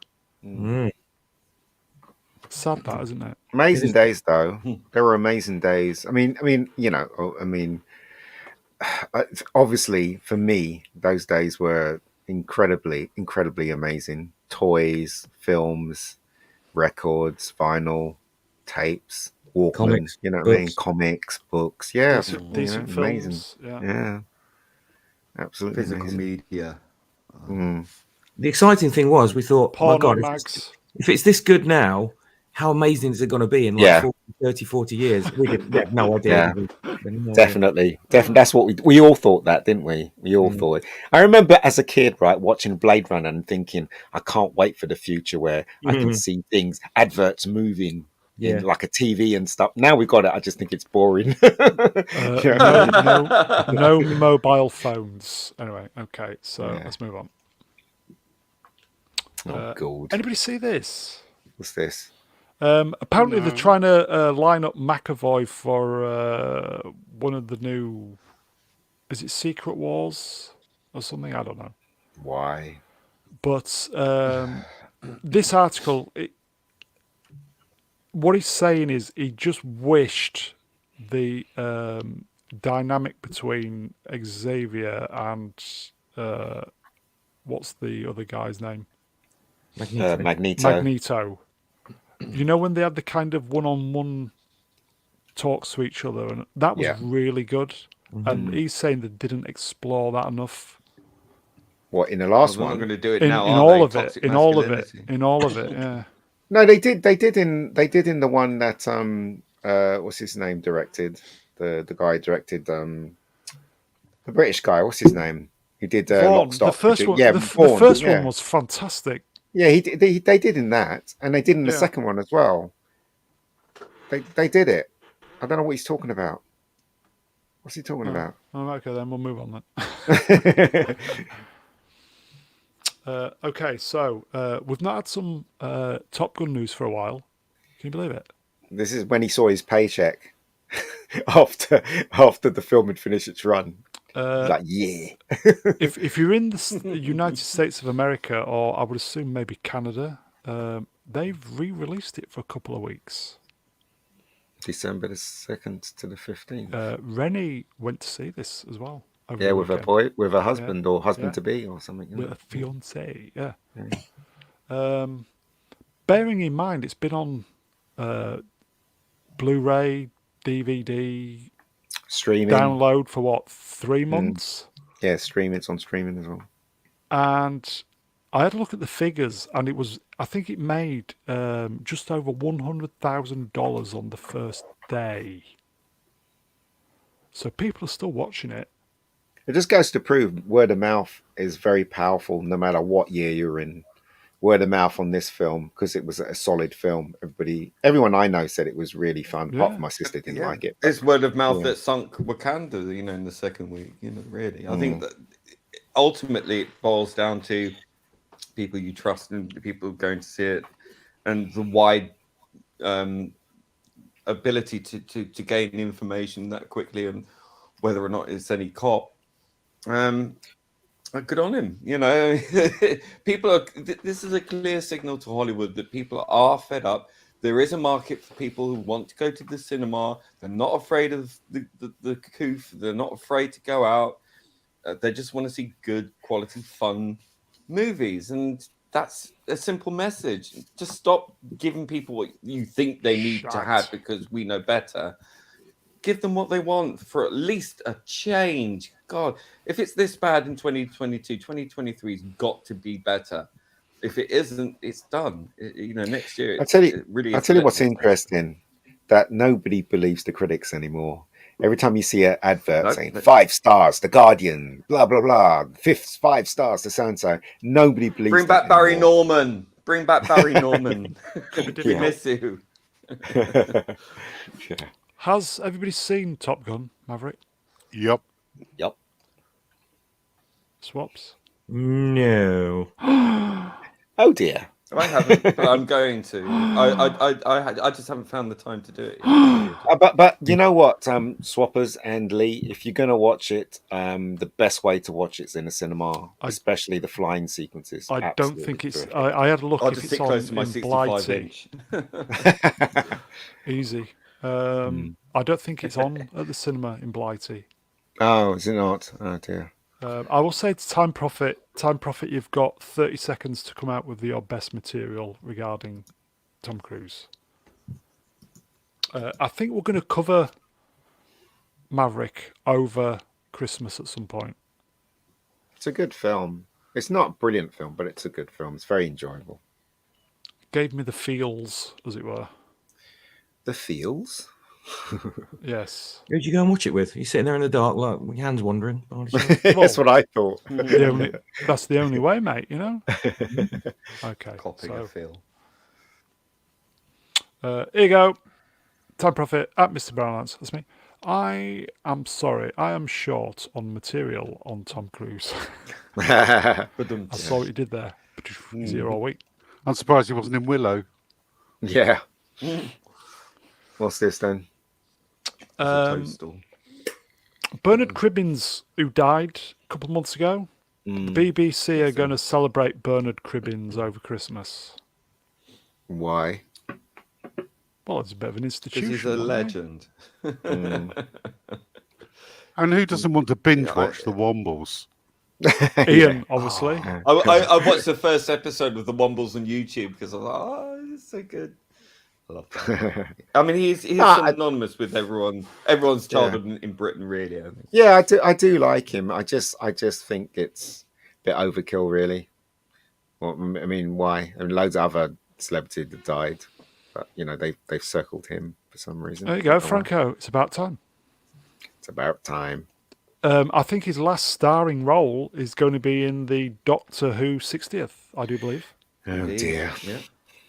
Sad that, isn't it? Amazing is. days, though. There were amazing days. Obviously for me, those days were incredibly, incredibly amazing. Toys, films, records, vinyl, tapes, Walkman. Comics, You know what I mean? books, Comics, books. Yeah, Decent amazing. films. Yeah. Yeah, absolutely Physical amazing. media. the exciting thing was we thought, my Porno God, mags. if it's this good now, how amazing is it going to be in like Yeah. 40 years? We had no idea. Yeah. Did we? We had no idea. Definitely. That's what we all thought that, didn't we? We all thought it. I remember as a kid, right, watching Blade Runner and thinking, I can't wait for the future where I can see things, adverts moving in Yeah. like a TV and stuff. Now we got it. I just think it's boring. No mobile phones. Anyway, okay, so Yeah. let's move on. Oh God. Anybody see this? What's this? Apparently they're trying to line up McAvoy for one of the new. Is it Secret Wars or something? I don't know. Why? But this article, what he's saying is he just wished the dynamic between Xavier and what's the other guy's name? Magneto. Magneto. You know when they had the kind of one-on-one talks to each other, and that was really good. And he's saying they didn't explore that enough. What, in the last They're not one? going to do it In now. all are of they? it, Toxic in all of it, masculinity. in all of it, yeah. No, they did in the one that what's his name directed? The guy directed the British guy, what's his name? He did Lock, Vaughn, Stock, the first one, yeah, the Vaughn, first yeah. one was fantastic. Yeah, they did in that, and they did in the Yeah. second one as well. They did it. I don't know what he's talking about. What's he talking about? Oh, okay, then we'll move on then. Okay, so we've not had some Top Gun news for a while. Can you believe it? This is when he saw his paycheck after the film had finished its run. Like, yeah. If you're in the United States of America, or I would assume maybe Canada, they've re-released it for a couple of weeks. December the 2nd to the 15th. Rennie went to see this as well. Over Yeah, the with weekend. with her husband or husband Yeah. to be or something. With a fiance, yeah. Bearing in mind, it's been on Blu-ray, DVD, Streaming. download for what, 3 months? Yeah, streaming. It's on streaming as well. And I had a look at the figures, and I think it made just over $100,000 on the first day. So people are still watching it. It just goes to prove word of mouth is very powerful no matter what year you're in. Word of mouth on this film, because it was a solid film. Everyone I know said it was really fun. Apart from my sister didn't like it. It's word of mouth that sunk Wakanda, in the second week, really. I think that ultimately it boils down to people you trust and the people going to see it, and the wide ability to gain information that quickly, and whether or not it's any cop. Good on him. People are. This is a clear signal to Hollywood that people are fed up. There is a market for people who want to go to the cinema. They're not afraid of the coof. They're not afraid to go out. They just want to see good quality, fun movies, and that's a simple message. Just stop giving people what you think they need to have because we know better. Give them what they want for at least a change. God, if it's this bad in 2022, 2023 has got to be better. If it isn't, it's done. Next year. I'll tell you what's litmus interesting, that nobody believes the critics anymore. Every time you see an advert saying 5 stars, The Guardian, blah blah blah, 5 stars to so and so, nobody believes. Bring back Barry Norman. Bring back Barry Norman. We miss you. Yeah. Has everybody seen Top Gun, Maverick? Yep. Swaps? No. Oh dear. I haven't, but I'm going to. I just haven't found the time to do it yet. But you know what, Swappers and Lee, if you're going to watch it, the best way to watch it's in a cinema, especially the flying sequences. I don't Absolutely think it's. terrific. I had a look I'll if just it's sit on close to my in 65 Blighty. inch. Easy. I don't think it's on at the cinema in Blighty. Oh, is it not? Oh dear. I will say to Time Prophet, you've got 30 seconds to come out with your best material regarding Tom Cruise. I think we're going to cover Maverick over Christmas at some point. It's a good film. It's not a brilliant film, but it's a good film. It's very enjoyable. Gave me the feels, as it were. The feels? Yes. Who'd you go and watch it with? You sitting there in the dark, like your hands wandering. That's what I thought. That's the only way, mate, you know? Okay. Copying a feel. Here you go. Time Prophet at Mr. Brownlands. That's me. I am sorry. I am short on material on Tom Cruise. I saw what you did there. He's here all week. I'm surprised he wasn't in Willow. Yeah. What's this then? Bernard Cribbins, who died a couple of months ago. The BBC are going to celebrate Bernard Cribbins over Christmas. Why? Well, it's a bit of an institution. Because he's a legend. And who doesn't want to binge watch the Wombles? Ian, obviously. I watched the first episode of the Wombles on YouTube because I was like, oh, it's so good. I love that. I mean, he's synonymous with everyone's childhood in Britain, really. I think. Yeah, I do like him. I just think it's a bit overkill, really. Well, I mean, why? I mean, loads of other celebrities have died, but you know they've circled him for some reason. There you go, Franco. It's about time. It's about time. I think his last starring role is going to be in the Doctor Who 60th, I do believe. Oh dear. Yeah.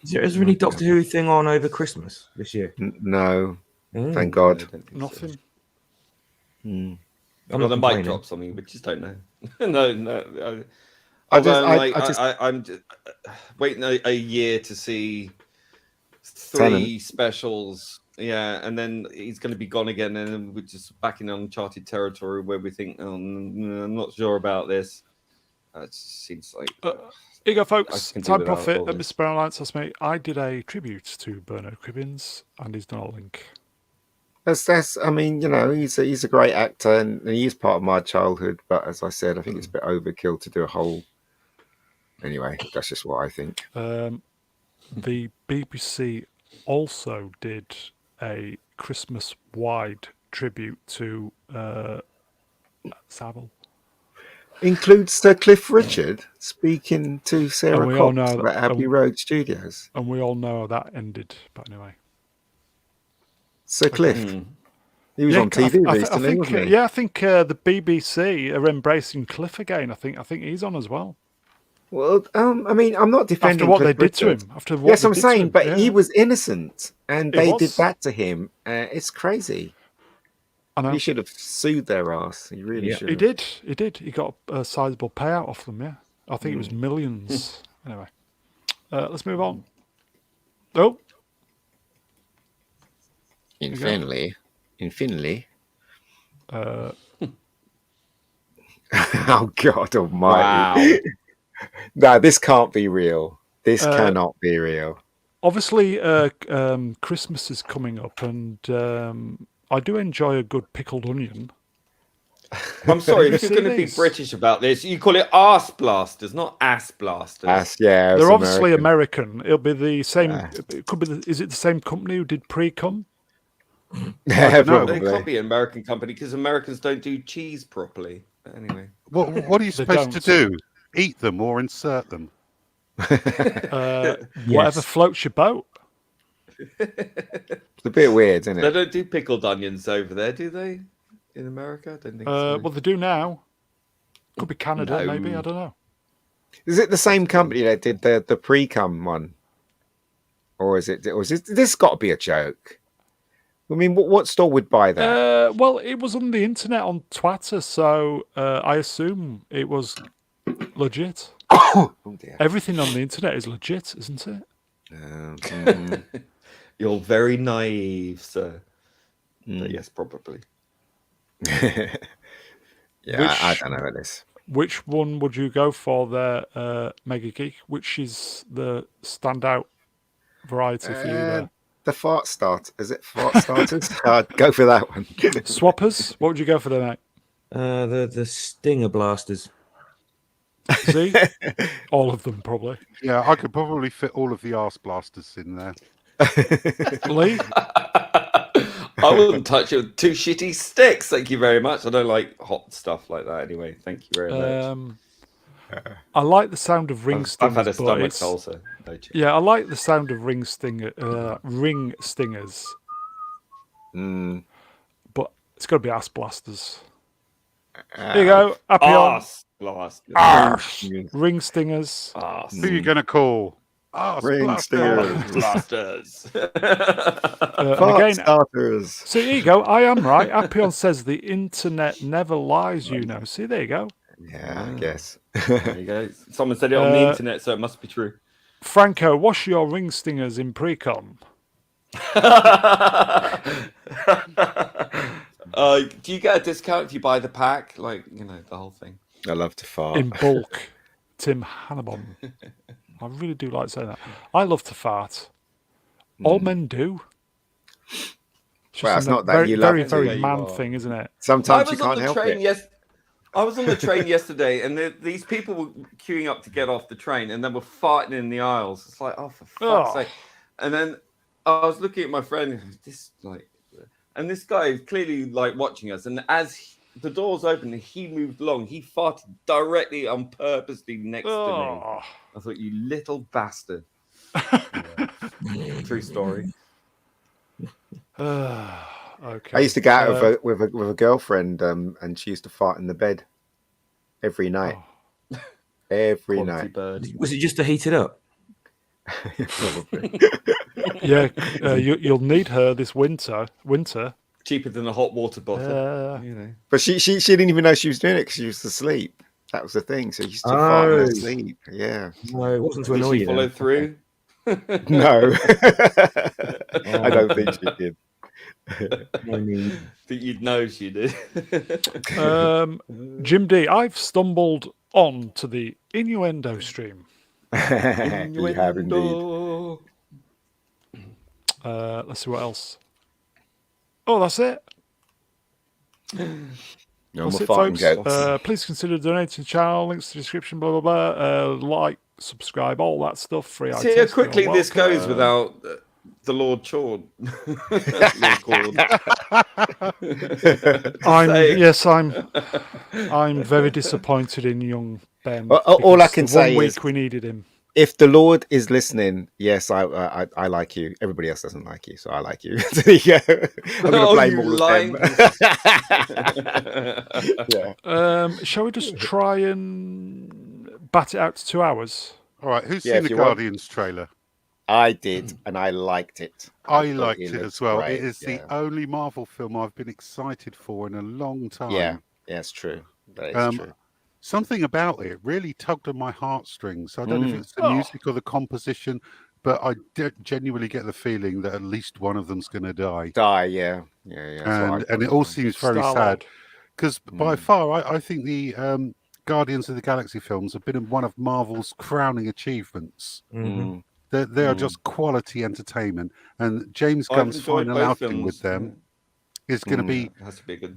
Is there any Doctor Who thing on over Christmas this year? No. Thank God. Nothing. I'm Well, not they might complaining. drop something, we just don't know. no. I'm just waiting a year to see Tennant. 3 specials. Yeah, and then he's going to be gone again, and then we're just back in uncharted territory where we think, oh, I'm not sure about this. It seems like. Here you go, folks. can do Time without Prophet all at this. Mr. Brown Alliance. That's me. I did a tribute to Bernard Cribbins, and he's done a link. That's. I mean, you know, he's a great actor, and he is part of my childhood. But as I said, I think it's a bit overkill to do a whole. Anyway, that's just what I think. The BBC also did a Christmas-wide tribute to Savile. Includes Sir Cliff Richard speaking to Sarah we all Cox know at that- Abbey Road Studios. And we all know how that ended, but anyway. Sir Cliff. He was on TV recently, wasn't he? Yeah, I think the BBC are embracing Cliff again. I think he's on as well. Well, I mean, I'm not defending After what Cliff they did to Richard. him. After what Yes, they I'm did to saying, him, but yeah. he was innocent, and He they was. did that to him. It's crazy. I know. He should have sued their ass. He really should. He did. He did. He got a sizable payout off them, yeah. I think it was millions. Anyway, let's move on. Oh, In Finley. uh, Oh God Almighty! No, this can't be real. This cannot be real. obviously, Christmas is coming up, and I do enjoy a good pickled onion. I'm sorry, if You you're going to see be these? British about this, you call it arse blasters, not ass blasters. Yeah, it's They're obviously American. American. It'll be the same. It could be. Is it the same company who did Pre-Cum? Yeah, It probably. can't be an American company because Americans don't do cheese properly. But anyway, What are you supposed to do? Eat them or insert them? Whatever floats your boat. It's a bit weird, isn't they it? don't do pickled onions over there, do they? In America, I don't think so. Well, they do now. Could be Canada, No. maybe. I don't know. Is it the same company that did the pre-cum one, or is it? Or is this got to be a joke? I mean, what store would buy that? Well, it was on the internet on Twitter, so I assume it was legit. Oh dear. Everything on the internet is legit, isn't it? You're very naive, sir. But yes, probably. Yeah, I don't know about this. Which one would you go for there, Mega Geek? Which is the standout variety for you there? The fart start. Is it fart starters? I'd go for that one. Swappers? What would you go for there, mate? The Stinger Blasters. See? All of them, probably. Yeah, I could probably fit all of the arse blasters in there. Lee? I wouldn't touch it with 2 shitty sticks. Thank you very much. I don't like hot stuff like that anyway. Thank you very much. I like the sound of ring stingers. I've had a but stomach it's- ulcer. No chance. Yeah, I like the sound of ring stingers. But it's got to be ass blasters. Here you go. Happy on. Arse blasters. Arse. Ring stingers. Arse Who are you going to call? Arse Ring blasters. blasters. And Fart again, starters. so here you go. I am right. Appion says the internet never lies, you know. See, there you go. Yeah, I guess. There you go. Someone said it on the internet, so it must be true. Franco, wash your ring stingers in pre-com. Do you get a discount if you buy the pack? Like, you know, the whole thing. I love to fart. In bulk. Tim Hannibal. I really do like saying that. I love to fart. All men do. It's Well, just it's a not that very, you love very, it. very There you man are. thing, isn't it? Sometimes you can't help it. I was on the train yesterday, and these people were queuing up to get off the train, and then were farting in the aisles. It's like, oh, for fuck's sake! And then I was looking at my friend, and this guy is clearly like watching us. And as the doors opened and he moved along, he farted directly on purposely next to me. I thought, you little bastard. True story. Okay. I used to go out with a girlfriend, and she used to fart in the bed every night. Every Quality night. bird. Was it just to heat it up? Probably. Yeah, you'll need her this winter. Cheaper than a hot water bottle. You know. But she didn't even know she was doing it because she used to sleep. That was the thing. So she used to fart in her sleep. Yeah. No, it wasn't to Did annoy she you. follow then. through? No. I don't think she did. No need. That you'd know she did. Jim D, I've stumbled on to the innuendo stream. You have indeed. Let's see what else. Oh, that's it. No That's more it, farting folks. goats. Please consider donating to the channel. Links to the description, blah, blah, blah. Like, subscribe, all that stuff. Free See how items. quickly You're this goes welcome. without the Lord Chord. I'm very disappointed in young Ben. Well, all I because can the say 1 is- week we needed him. If the Lord is listening, yes, I like you. Everybody else doesn't like you, so I like you. There you go. I'm going to blame all of them. Yeah. Shall we just try and bat it out to 2 hours? All right, who's Yeah, seen if the you want. Guardians trailer? I did, and I liked it. I thought liked it looked as well. great, It is the yeah. only Marvel film I've been excited for in a long time. Yeah, it's true. That is true. Something about it really tugged on my heartstrings. I don't know if it's the music or the composition, but I genuinely get the feeling that at least one of them's going to die. Yeah. And it all seems very sad. Because by far, I think the Guardians of the Galaxy films have been one of Marvel's crowning achievements. Mm-hmm. They are just quality entertainment. And James Gunn's final outing with them is going to be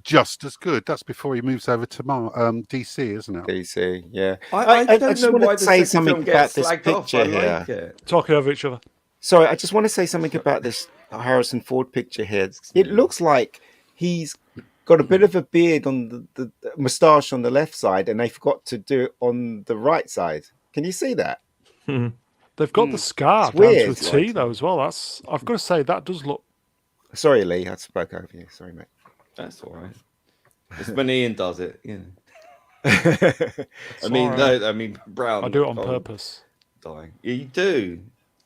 just as good. That's before he moves over to DC, isn't it? DC, yeah. I don't just know want why to the say second something film about gets this slagged off. picture I here. like it. Talking over each other. Sorry, I just want to say something about this Harrison Ford picture here. It looks like he's got a bit of a beard on the moustache on the left side, and they forgot to do it on the right side. Can you see that? They've got the scar It's down to a weird, T, though, as well. I've got to say, that does look... Sorry, Lee, I spoke over you. Sorry, mate. That's all right. It's when Ian does it, you know. all right. I mean, Brown. I do it on purpose. Dying. Yeah, you do.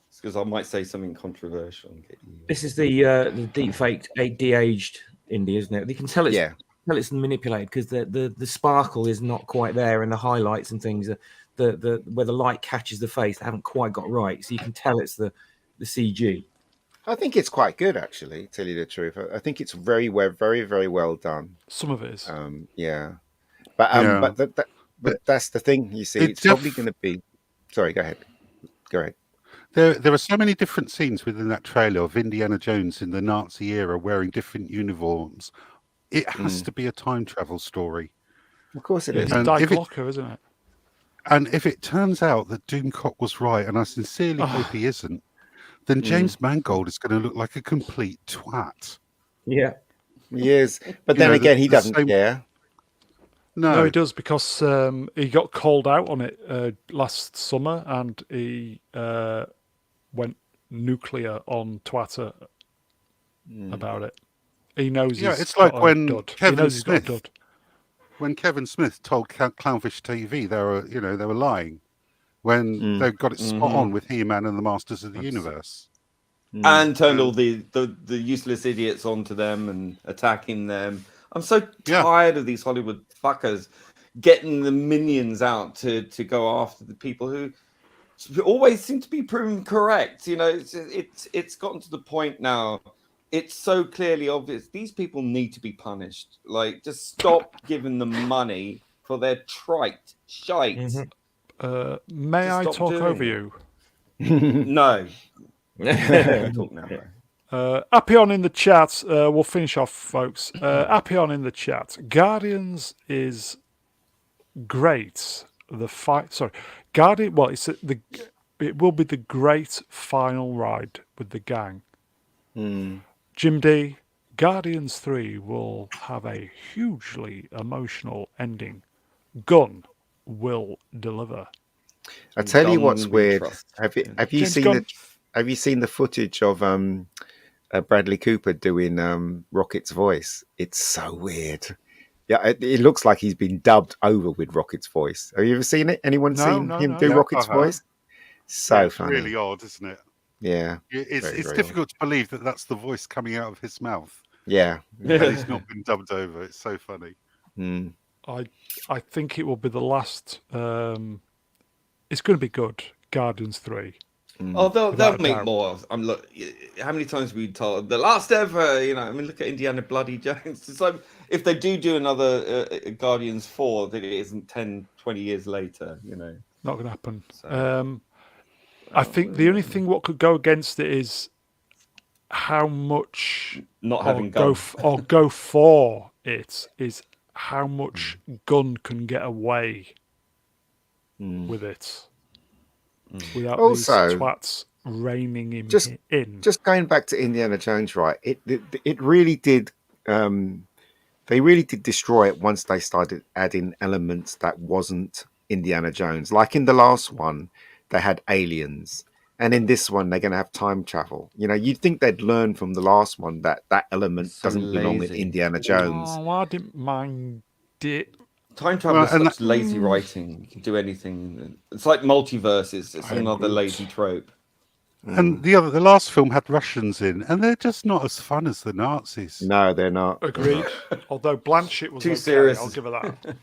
It's because I might say something controversial and get you. This is the deep faked, de-aged Indy, isn't it? You can tell it's tell it's manipulated because the sparkle is not quite there, and the highlights and things. the where the light catches the face, they haven't quite got right. So you can tell it's the CG. I think it's quite good, actually. Tell you the truth, I think it's very well, very well done. Some of it is. Yeah, Yeah. but that's the thing. You see, It it's probably going to be. Sorry, go ahead. Go ahead. There are so many different scenes within that trailer of Indiana Jones in the Nazi era wearing different uniforms. It has to be a time travel story. Of course it Yeah, is. it's And Die if it- Glocker, isn't it? And if it turns out that Doomcock was right, and I sincerely hope he isn't, then James Mangold is going to look like a complete twat. Yeah. He is. But You then know, again, he the doesn't same- care. No, No, he does, because he got called out on it last summer, and he went nuclear on Twitter about it. He knows Yeah, he's it's like got a when dud. He Kevin knows he's got a Smith- dud. when Kevin Smith told Clownfish TV they were lying when they got it spot on with He-Man and the Masters of the Universe. And turned all the useless idiots onto them and attacking them. I'm so tired of these Hollywood fuckers getting the minions out to go after the people who always seem to be proven correct. You know, it's gotten to the point now. It's so clearly obvious. These people need to be punished. Like, just stop giving them money for their trite shite. May I stop talk doing over it. you? No. Talk now, bro. Appion in the chat. We'll finish off, folks. Appion in the chat. Guardians is great. Guardian. Well, it will be the great final ride with the gang. Jim D. Guardians 3 will have a hugely emotional ending. Gunn will deliver. I tell you Gunn what's we weird. trust. Have you James seen Gunn. have you seen the footage of Bradley Cooper doing Rocket's voice? It's so weird. Yeah, it looks like he's been dubbed over with Rocket's voice. Have you ever seen it? Anyone seen him do Yeah, Rocket's I have. voice? So It's funny. really odd, isn't it? Yeah. It's Very, very difficult to believe that that's the voice coming out of his mouth. Yeah. And he's not been dubbed over. It's so funny. I think it will be the last. It's going to be good. Guardians 3. Oh, they'll Without a make doubt. more. Look, how many times have we told the last ever? You know, I mean, look at Indiana Bloody Jones. It's like if they do another Guardians 4, that it isn't 10, 20 years later. You know, Not going to happen. So- I think the only thing what could go against it is how much not or having go guns. or go for it is how much Gunn can get away with it without Also, these twats reining him just- in. Just going back to Indiana Jones, right? It really did. They really did destroy it once they started adding elements that wasn't Indiana Jones. Like in the last one, they had aliens, and in this one, they're going to have time travel. You know, you'd think they'd learn from the last one that element So doesn't belong in lazy. Indiana Jones. Oh, I didn't mind it. Time travel is Well, and such lazy writing. You can do anything. It's like multiverses. It's another lazy trope. And the last film had Russians in, and they're just not as fun as the Nazis. No, they're not. Agreed. Although Blanchett was Too okay, serious. I'll give her that.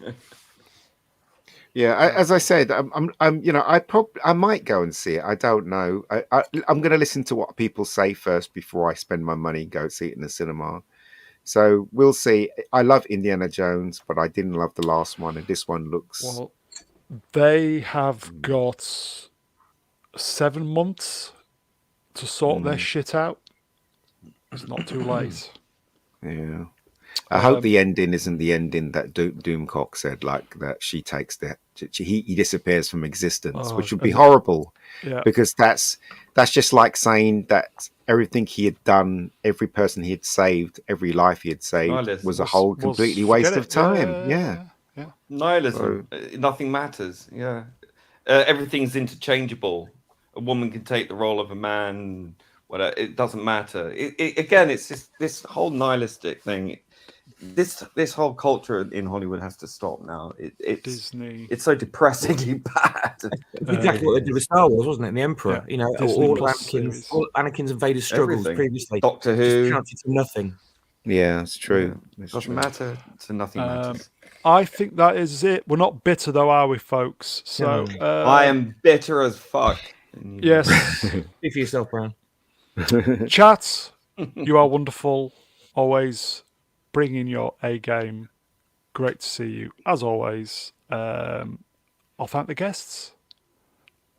Yeah, as I said, I'm you know, I might go and see it. I don't know. I'm going to listen to what people say first before I spend my money and go see it in the cinema. So we'll see. I love Indiana Jones, but I didn't love the last one, and this one looks. Well, they have got 7 months to sort their shit out. It's not too late. Yeah. I hope the ending isn't the ending that Doomcock said, like that she takes that he disappears from existence, which would be horrible. Yeah. Because that's just like saying that everything he had done, every person he had saved, every life he had saved Nihilism. was a whole completely waste of time. Yeah. Nihilism. Nothing matters. Yeah. Everything's interchangeable. A woman can take the role of a man. Whatever. It doesn't matter. Again, it's just this whole nihilistic thing. This whole culture in Hollywood has to stop now. It's Disney. It's so depressingly bad. It's exactly what they did with Star Wars, wasn't it? And the Emperor. Yeah. You know, Disney all Plus Anakin's, series. all Anakin's and Vader's struggles Everything. previously Doctor just Who counted to nothing. Yeah, it's true. It's doesn't true. matter. So nothing matters. I think that is it. We're not bitter though, are we, folks? So I am bitter as fuck. yes, Be for yourself, Brown. chat. You are wonderful. Always bringing your A game. Great to see you as always. I'll thank the guests.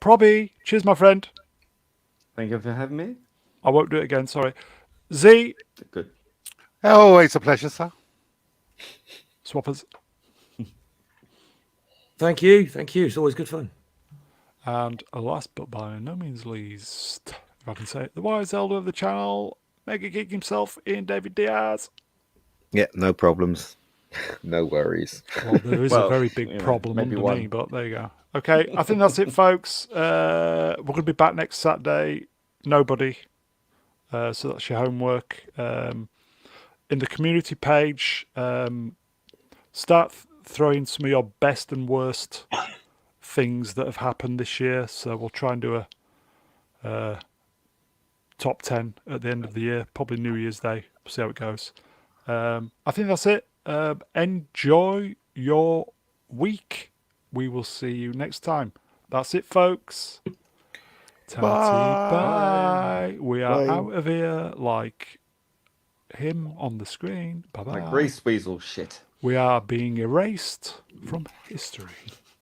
Probby, cheers, my friend. Thank you for having me. I won't do it again. Sorry. Z, Good. Always a pleasure, sir. swappers. Thank you. It's always good fun. And last but by no means least, if I can say it, the wise elder of the channel, Mega Geek himself, Ian David Diaz. Yeah, no problems. No worries. Well, there is a very big problem maybe under one. me, but there you go. Okay, I think that's it, folks. We're going to be back next Saturday. Nobody. So that's your homework. In the community page, start throwing some of your best and worst things that have happened this year. So we'll try and do a top 10 at the end of the year, probably New Year's Day. We'll see how it goes. I think that's it. Enjoy your week. We will see you next time. That's it, folks. Bye. We are Bye. out of here like him on the screen. Bye bye. Like Grace Weasel shit. We are being erased from history.